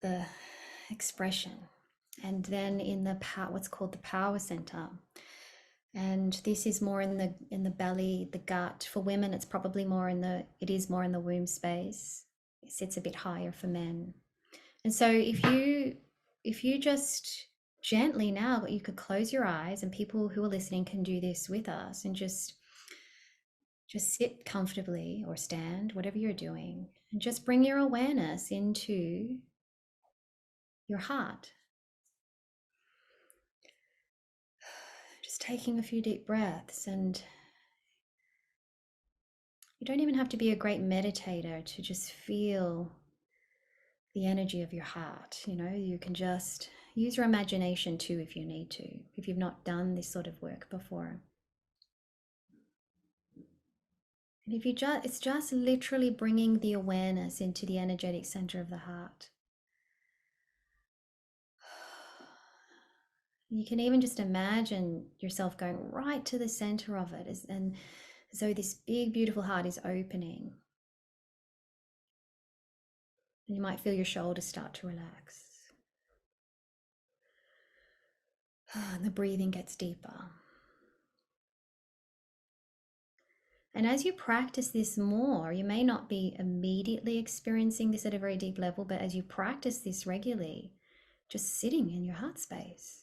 the expression. And then in the what's called the power center. And this is more in the belly, the gut. For women, it's probably more it is more in the womb space. It sits a bit higher for men. And so if you just gently, now you could close your eyes, and people who are listening can do this with us, and just sit comfortably or stand, whatever you're doing, and just bring your awareness into your heart. Just taking a few deep breaths. And you don't even have to be a great meditator to just feel the energy of your heart. You can just use your imagination too if you need to, if you've not done this sort of work before. And if it's just literally bringing the awareness into the energetic center of the heart. You can even just imagine yourself going right to the center of it, and as though this big, beautiful heart is opening. And you might feel your shoulders start to relax. And the breathing gets deeper. And as you practice this more, you may not be immediately experiencing this at a very deep level, but as you practice this regularly, just sitting in your heart space,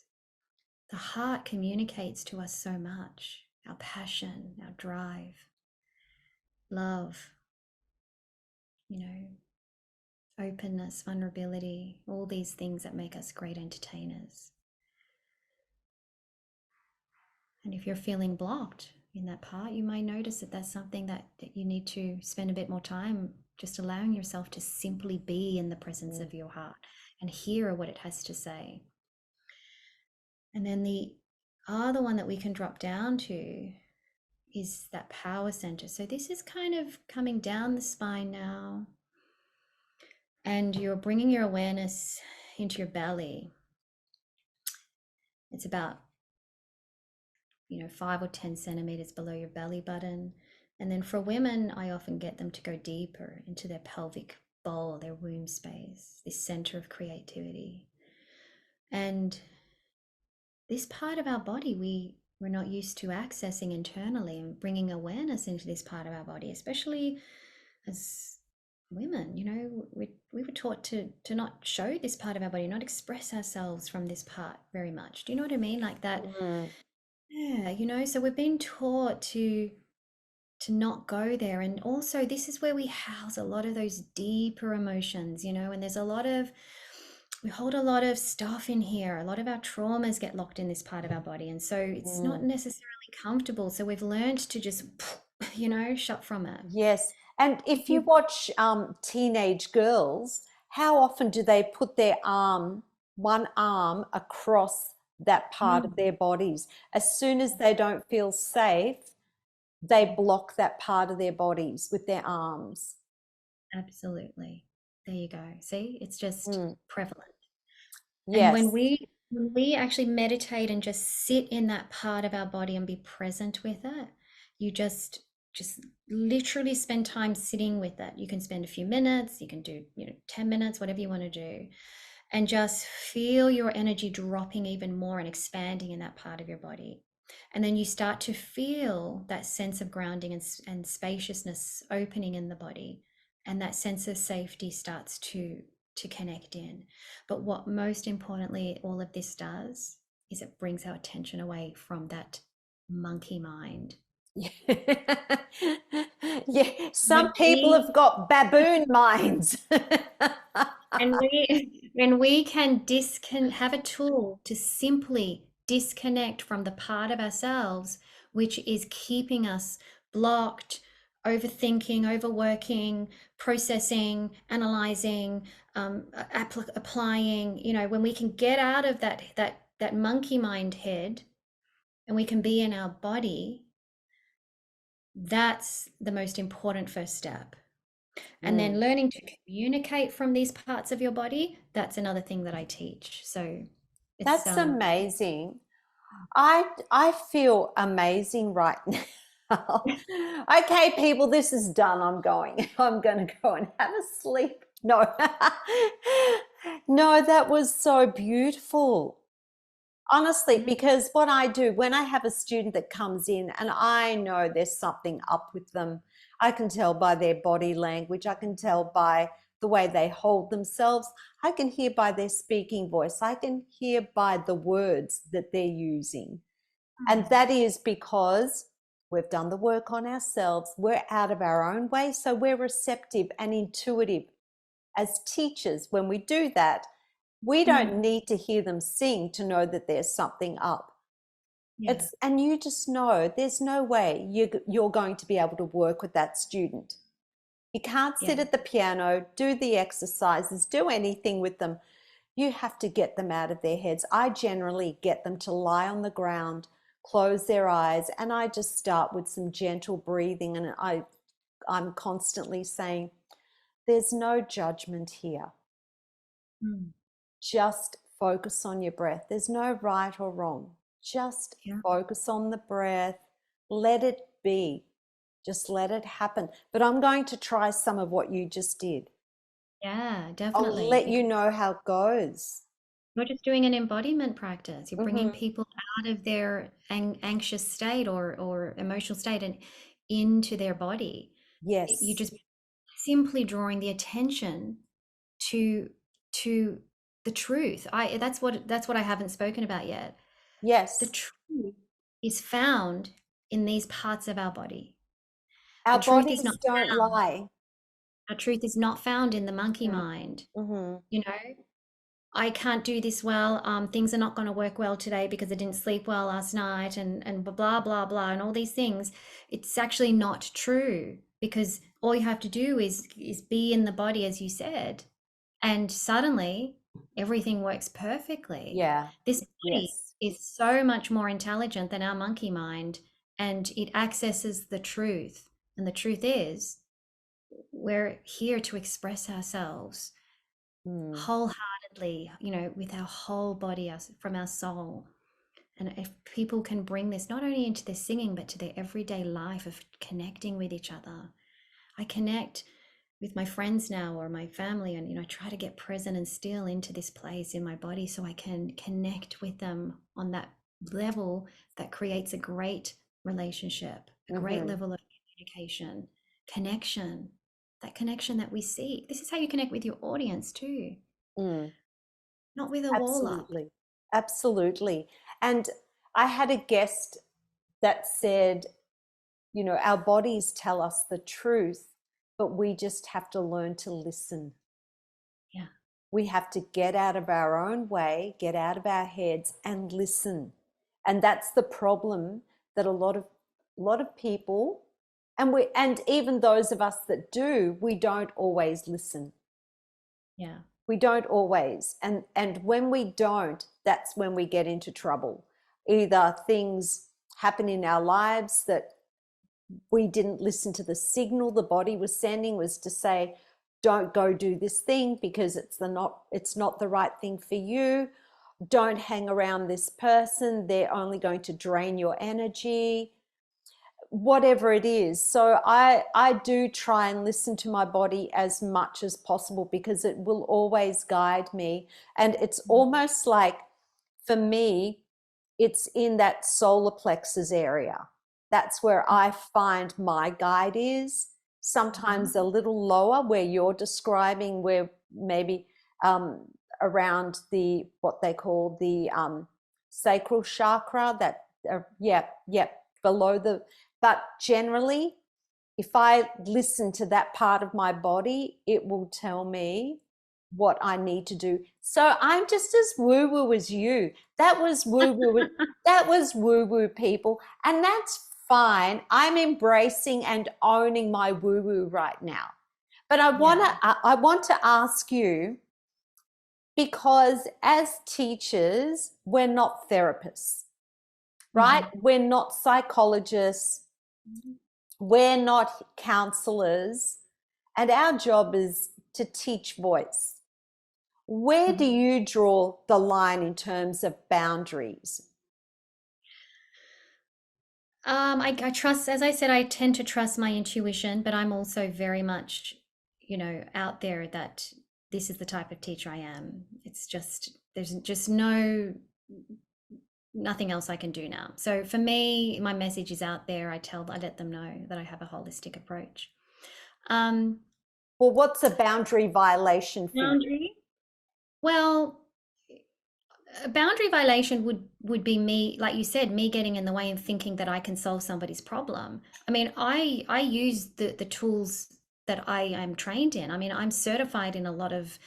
the heart communicates to us so much. Our passion, our drive, love, openness, vulnerability, all these things that make us great entertainers. And if you're feeling blocked in that part, you might notice that that's something that you need to spend a bit more time just allowing yourself to simply be in the presence of your heart and hear what it has to say. And then the other one that we can drop down to is that power center. So this is kind of coming down the spine now. And you're bringing your awareness into your belly. It's about 5 or 10 centimeters below your belly button. And then for women, I often get them to go deeper into their pelvic bowl, their womb space, this center of creativity. And this part of our body, we're not used to accessing internally, and bringing awareness into this part of our body, especially as women. We were taught to not show this part of our body, not express ourselves from this part very much. Do you know what I mean? Like that. Yeah, so we've been taught to not go there. And also this is where we house a lot of those deeper emotions, and we hold a lot of stuff in here. A lot of our traumas get locked in this part of our body, and so it's not necessarily comfortable. So we've learned to just shut from it. Yes. And if you watch teenage girls, how often do they put their one arm across that part of their bodies? As soon as they don't feel safe, they block that part of their bodies with their arms. Absolutely. There you go. See, it's just prevalent. And Yes. when we actually meditate and just sit in that part of our body and be present with it, you just literally spend time sitting with it. You can spend a few minutes, you can do 10 minutes, whatever you want to do, and just feel your energy dropping even more and expanding in that part of your body. And then you start to feel that sense of grounding and spaciousness opening in the body, and that sense of safety starts to connect in. But what most importantly all of this does is it brings our attention away from that monkey mind. Yeah, some people have got baboon minds. And when we can have a tool to simply disconnect from the part of ourselves which is keeping us blocked, overthinking, overworking, processing, analyzing, applying, when we can get out of that monkey mind head and we can be in our body, that's the most important first step. And then learning to communicate from these parts of your body, that's another thing that I teach. So it's That's amazing. I feel amazing right now. Okay, people, this is done. I'm going. I'm going to go and have a sleep. No. No, that was so beautiful. Honestly, because what I do when I have a student that comes in and I know there's something up with them, I can tell by their body language, I can tell by the way they hold themselves, I can hear by their speaking voice, I can hear by the words that they're using. And that is because we've done the work on ourselves, we're out of our own way, so we're receptive and intuitive. As teachers, when we do that, we don't need to hear them sing to know that there's something up. Yeah. And you just know there's no way you're going to be able to work with that student. You can't sit at the piano, do the exercises, do anything with them. You have to get them out of their heads. I generally get them to lie on the ground, close their eyes, and I just start with some gentle breathing. And I'm constantly saying, there's no judgment here. Just focus on your breath. There's no right or wrong. Just Yeah. focus on the breath. Let it be. Just let it happen. But I'm going to try some of what you just did. Yeah, I'll definitely. let you Because know how it goes. you're just doing an embodiment practice. You're bringing Mm-hmm. people out of their anxious state or emotional state and into their body. You Yes. just simply drawing the attention to to the truth. I that's what I haven't spoken about yet. The Yes. truth is found in these parts of our body. The Our truth is not bodies don't found. lie. Our truth is not found in the monkey Mm-hmm. mind. Mm-hmm. You know, I can't do this well. Things are not going to work well today because I didn't sleep well last night, and blah blah blah, and all these things. It's actually not true, because all you have to do is be in the body, as you said, and suddenly everything works perfectly. Yeah. This body Yes. is so much more intelligent than our monkey mind, and it accesses the truth. And the truth is, we're here to express ourselves Mm. wholeheartedly, with our whole body, us from our soul. And if people can bring this not only into their singing, but to their everyday life of connecting with each other. I connect with my friends now or my family, and I try to get present and still into this place in my body so I can connect with them on that level that creates a great relationship, a great Mm-hmm. level of communication, connection, that connection that we seek. This is how you connect with your audience too, Mm. not with a wall up. Absolutely. Absolutely. And I had a guest that said, our bodies tell us the truth, but we just have to learn to listen. Yeah. We have to get out of our own way, get out of our heads and listen. And that's the problem that a lot of people, and even those of us that do, we don't always listen. Yeah. We don't always. And when we don't, that's when we get into trouble. Either things happen in our lives that we didn't listen to the signal the body was sending, was to say, don't go do this thing because it's not the right thing for you. Don't hang around this person. They're only going to drain your energy, whatever it is. So I do try and listen to my body as much as possible because it will always guide me. And it's almost like, for me, it's in that solar plexus area. That's where I find my guide is. Sometimes a little lower, where you're describing, where maybe um, around the what they call the sacral chakra. That below the. But generally, if I listen to that part of my body, it will tell me what I need to do. So I'm just as woo-woo as you. That was woo-woo. That was woo-woo, people. And that's fine. I'm embracing and owning my woo-woo right now. But I want to ask you, because as teachers, we're not therapists, right? Mhm. We're not psychologists. We're not counselors. And our job is to teach voice. Where do Mhm. you draw the line in terms of boundaries? I trust, as I said, I tend to trust my intuition, but I'm also very much, out there that this is the type of teacher I am. It's just, there's just nothing else I can do now. So for me, my message is out there. I let them know that I have a holistic approach. Um, Well, what's a boundary violation for you? Boundary? Well, a boundary violation would be me, like you said, me getting in the way and thinking that I can solve somebody's problem. I mean, I use the tools that I am trained in. I mean, I'm certified in a lot of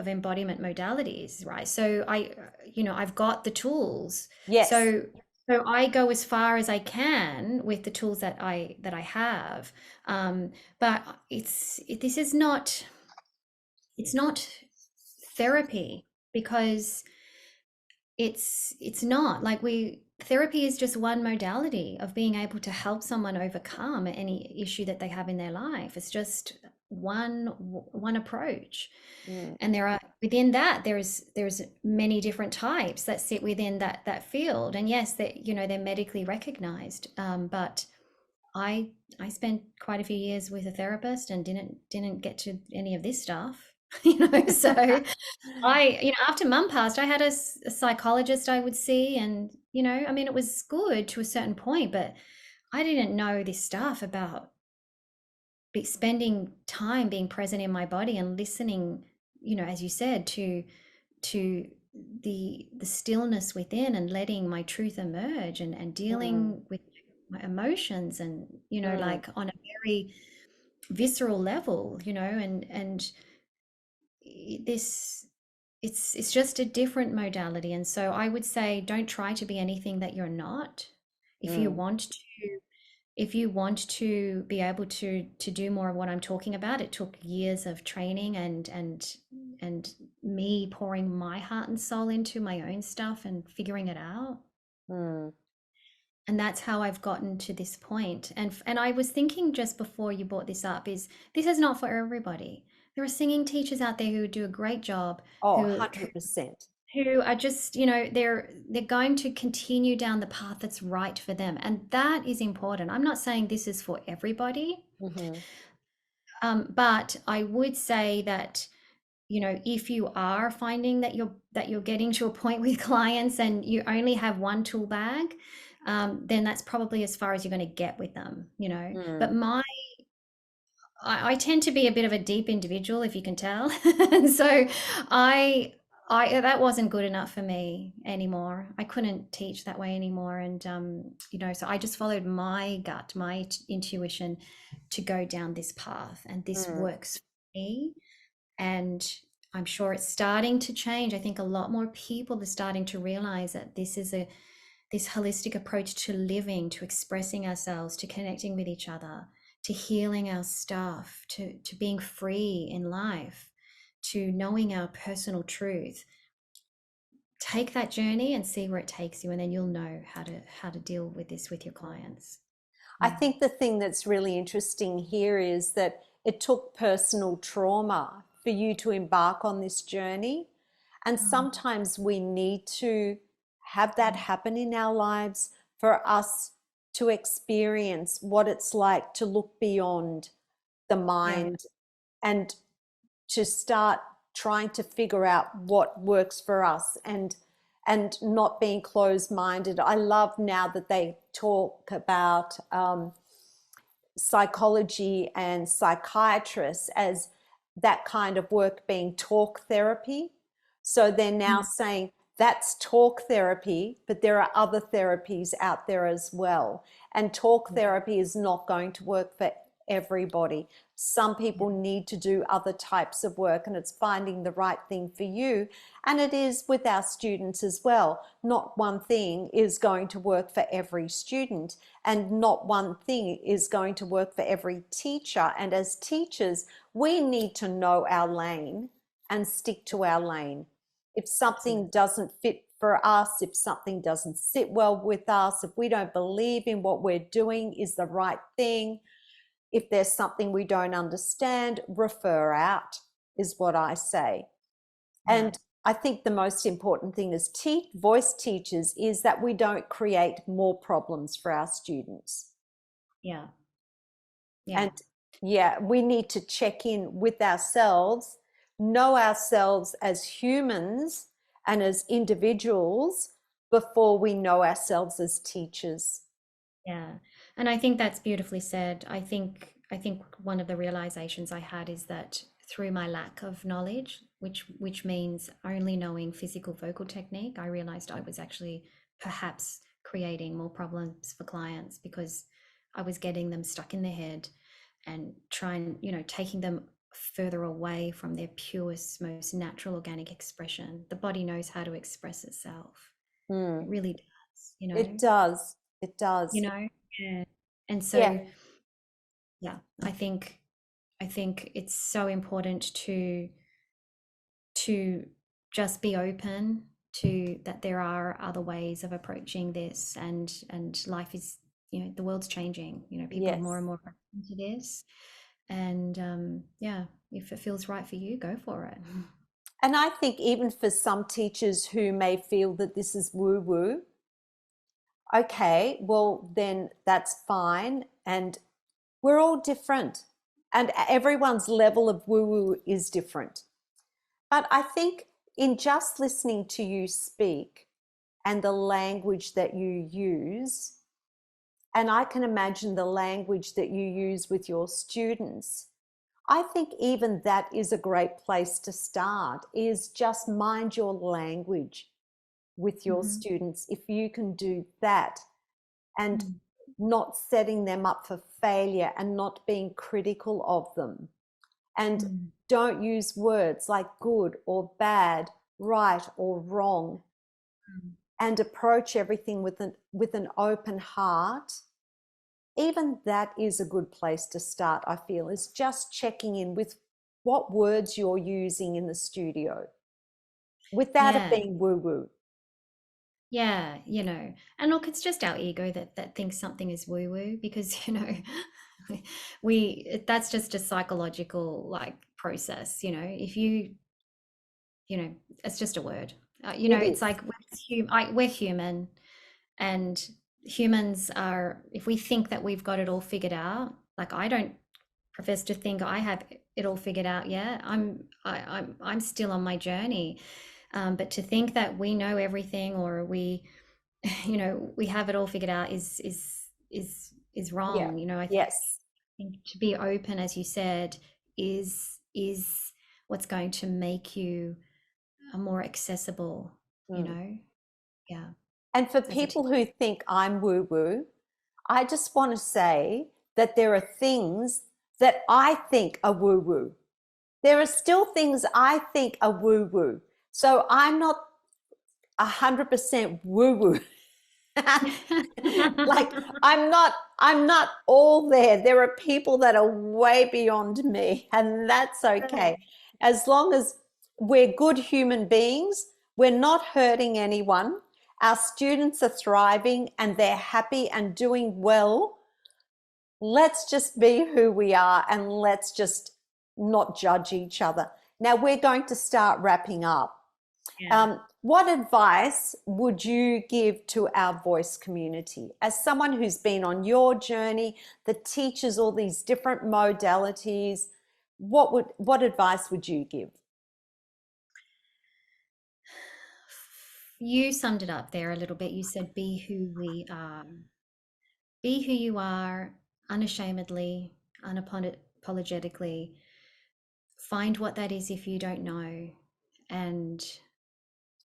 embodiment modalities, right? So I've got the tools. Yes. So I go as far as I can with the tools that I have. But this is not, it's not therapy, because it's not like, therapy is just one modality of being able to help someone overcome any issue that they have in their life. It's just one approach. Mm, And there are, within that, there's many different types that sit within that field. And yes, that, you know, they're medically recognized. But I I spent quite a few years with a therapist and didn't get to any of this stuff. You know, so I, you know, after mum passed, I had a psychologist I would see, and, you know, I mean, it was good to a certain point, but I didn't know this stuff about spending time being present in my body and listening, you know, as you said, to the stillness within, and letting my truth emerge, and mm, dealing with my emotions, and, you know, mm, like on a very visceral level, you know, and this, it's just a different modality. And so I would say, don't try to be anything that you're not. If you mm, want to, if you want to be able to do more of what I'm talking about, it took years of training, and me pouring my heart and soul into my own stuff and figuring it out. mm, And that's how I've gotten to this point. And I was thinking just before you brought this up, is this is not for everybody. There are singing teachers out there who do a great job, oh, who 100%. who are just, you know, they're going to continue down the path that's right for them, and that is important. I'm not saying this is for everybody, Mm-hmm. but I would say that, you know, if you are finding that you're getting to a point with clients and you only have one tool bag, then that's probably as far as you're going to get with them, you know. But Mm, I tend to be a bit of a deep individual, if you can tell. And so I that wasn't good enough for me anymore. I couldn't teach that way anymore. And you know, so I just followed my gut, my intuition, to go down this path, and this mm, works for me. And I'm sure it's starting to change. I think a lot more people are starting to realize that this holistic approach to living, to expressing ourselves, to connecting with each other, to healing our stuff, to being free in life, to knowing our personal truth. Take that journey and see where it takes you, and then you'll know how to deal with this with your mm. clients. I Mm. think the thing that's really interesting here is that it took personal trauma for you to embark on this journey. And Mm. sometimes we need to have that happen in our lives for us to experience what it's like to look beyond the Yeah, mind and to start trying to figure out what works for us, and not being closed-minded. I love now that they talk about psychology and psychiatrists as that kind of work being talk therapy. So they're now mm. saying that's talk therapy, but there are other therapies out there as well. And talk Yeah, therapy is not going to work for everybody. Some yeah, people need to do other types of work, and it's finding the right thing for you. And it is with our students as well. Not one thing is going to work for every student, and not one thing is going to work for every teacher. And as teachers, we need to know our lane and stick to our lane. If something absolutely. doesn't fit for us, if something doesn't sit well with us, if we don't believe in what we're doing is the right thing, if there's something we don't understand, refer out, is what I say. Yeah, And I think the most important thing as voice teachers is that we don't create more problems for our students. yeah, yeah, And yeah, we need to check in with ourselves, know ourselves as humans and as individuals before we know ourselves as teachers. yeah. And I think that's beautifully said. I think one of the realizations I had is that through my lack of knowledge, which means only knowing physical vocal technique, I realized I was actually perhaps creating more problems for clients, because I was getting them stuck in their head and trying, you know, taking them further away from their purest, most natural organic expression. The body knows how to express itself. Mm, It really does, you it know, does. It you does. know? Yeah. And Yeah. so, yeah, I think it's so important to just be open to that there are other ways of approaching this, and life is, you know, the world's changing, you know, people are more Yes. and more open to this. And yeah, if it feels right for you, go for it. And I think even for some teachers who may feel that this is woo woo, okay, well, then that's fine. And we're all different, and everyone's level of woo woo is different. But I think in just listening to you speak and the language that you use, and I can imagine the language that you use with your students, I think even that is a great place to start, is just mind your language with your Mm-hmm. students. If you can do that, and Mm, not setting them up for failure and not being critical of them, and mm, don't use words like good or bad, right or wrong, mm. and approach everything with an open heart. Even that is a good place to start, I feel, is just checking in with what words you're using in the studio without it Yeah, being woo woo. yeah, and look, it's just our ego that thinks something is woo woo because that's just a psychological like process. If it's just a word. It It's is. like we're human, and humans are. If we think that we've got it all figured out, like I don't profess to think I have it all figured out yet. I'm still on my journey. But to think that we know everything or we have it all figured out is Yeah. wrong. I Yes. think to be open, as you said, is what's going to make you more accessible, you Mm. know? Yeah, And for as a people teacher. who think I'm woo woo, I just want to say that there are things that I think are woo woo. There are still things I think are woo woo. So I'm not 100% woo woo. Like I'm not all there. There are people that are way beyond me, and that's okay. As long as we're good human beings, we're not hurting anyone. Our students are thriving and they're happy and doing well. Let's just be who we are and let's just not judge each other. Now we're going to start wrapping up. Yeah. What advice would you give to our voice community as someone who's been on your journey that teaches all these different modalities? What advice would you give? You summed it up there a little bit. You said, be who we are. Be who you are unashamedly, unapologetically. Find what that is if you don't know. And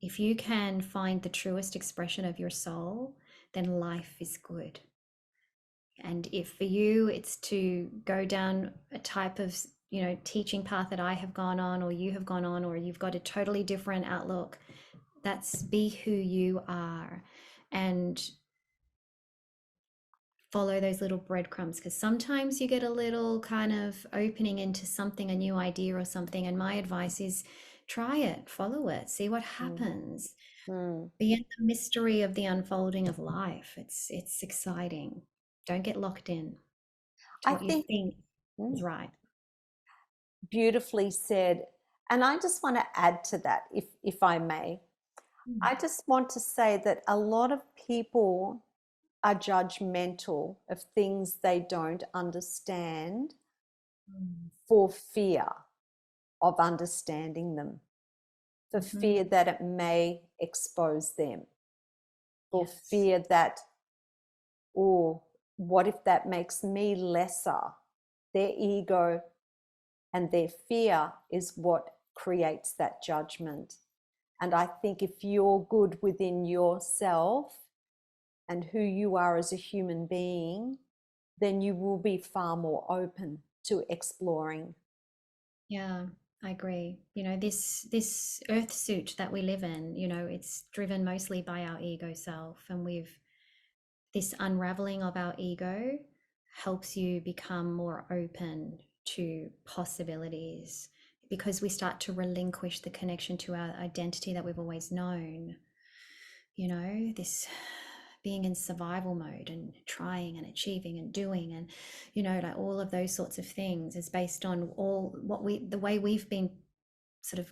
if you can find the truest expression of your soul, then life is good. And if for you it's to go down a type of, teaching path that I have gone on, or you have gone on, or you've got a totally different outlook, that's be who you are. And follow those little breadcrumbs, because sometimes you get a little kind of opening into something, a new idea or something. And my advice is try it, follow it, see what Mm, happens. mm. Be in the mystery of the unfolding of life. It's exciting. Don't get locked in to I what you think think is mm, right. beautifully said. And I just want to add to that, if I may. Mm. I just want to say that a lot of people are judgmental of things they don't understand Mm. for fear of understanding them, for Mhm. fear that it may expose them, for Yes. fear that, oh, what if that makes me lesser? Their ego and their fear is what creates that judgment. And I think if you're good within yourself and who you are as a human being, then you will be far more open to exploring. Yeah, I agree. This earth suit that we live in, it's driven mostly by our ego self, and this unraveling of our ego helps you become more open to possibilities, because we start to relinquish the connection to our identity that we've always known. This being in survival mode and trying and achieving and doing, and like all of those sorts of things is based on all the way we've been sort of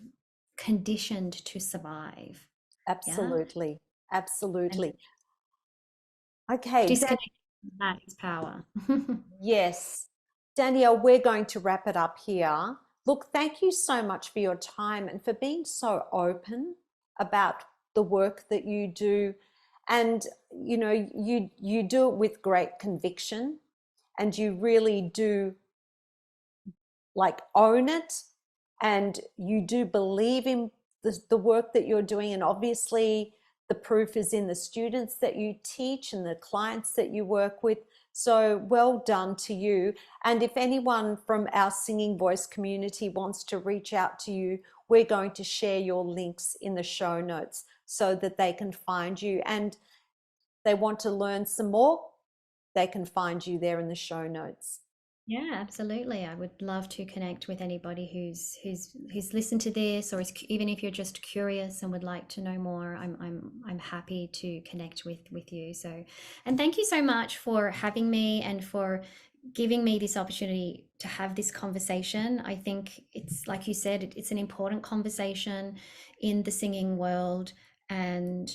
conditioned to survive. Yeah. Absolutely. And Absolutely. Okay. disconnecting from that is power. Yes. Danielle, we're going to wrap it up here. Look, thank you so much for your time and for being so open about the work that you do. And you do it with great conviction, and you really do like own it, and you do believe in the work that you're doing. And obviously the proof is in the students that you teach and the clients that you work with. So well done to you. And if anyone from our singing voice community wants to reach out to you, we're going to share your links in the show notes so that they can find you. And they want to learn some more, they can find you there in the show notes. Yeah, absolutely. I would love to connect with anybody who's listened to this, or even if you're just curious and would like to know more, I'm happy to connect with you. So, and thank you so much for having me and for giving me this opportunity to have this conversation. I think it's like you said, it's an important conversation in the singing world, and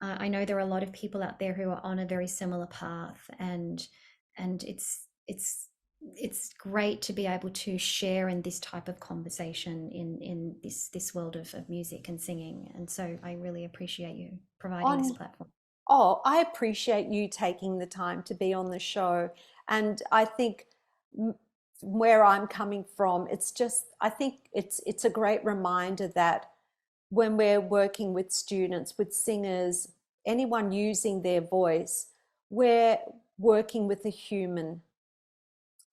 I know there are a lot of people out there who are on a very similar path, and it's great to be able to share in this type of conversation in this world of music and singing. And so I really appreciate you providing this On platform. Oh, I appreciate you taking the time to be on the show. And I think where I'm coming from, I think it's a great reminder that when we're working with students, with singers, anyone using their voice, we're working with a human.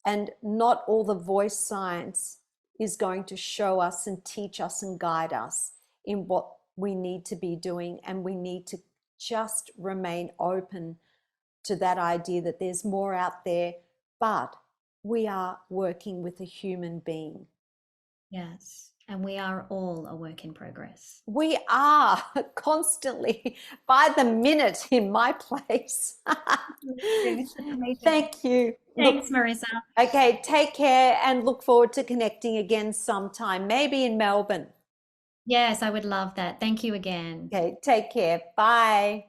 And not all the voice science is going to show us and teach us and guide us in what we need to be doing. And we need to just remain open to that idea that there's more out there, but we are working with a human being. Yes, and we are all a work in progress. We are constantly by the minute in my place. Amazing. Amazing. Thank you. Look, Thanks, Marissa. okay, take care and look forward to connecting again sometime, maybe in Melbourne. Yes, I would love that. Thank you again. Okay, take care. Bye.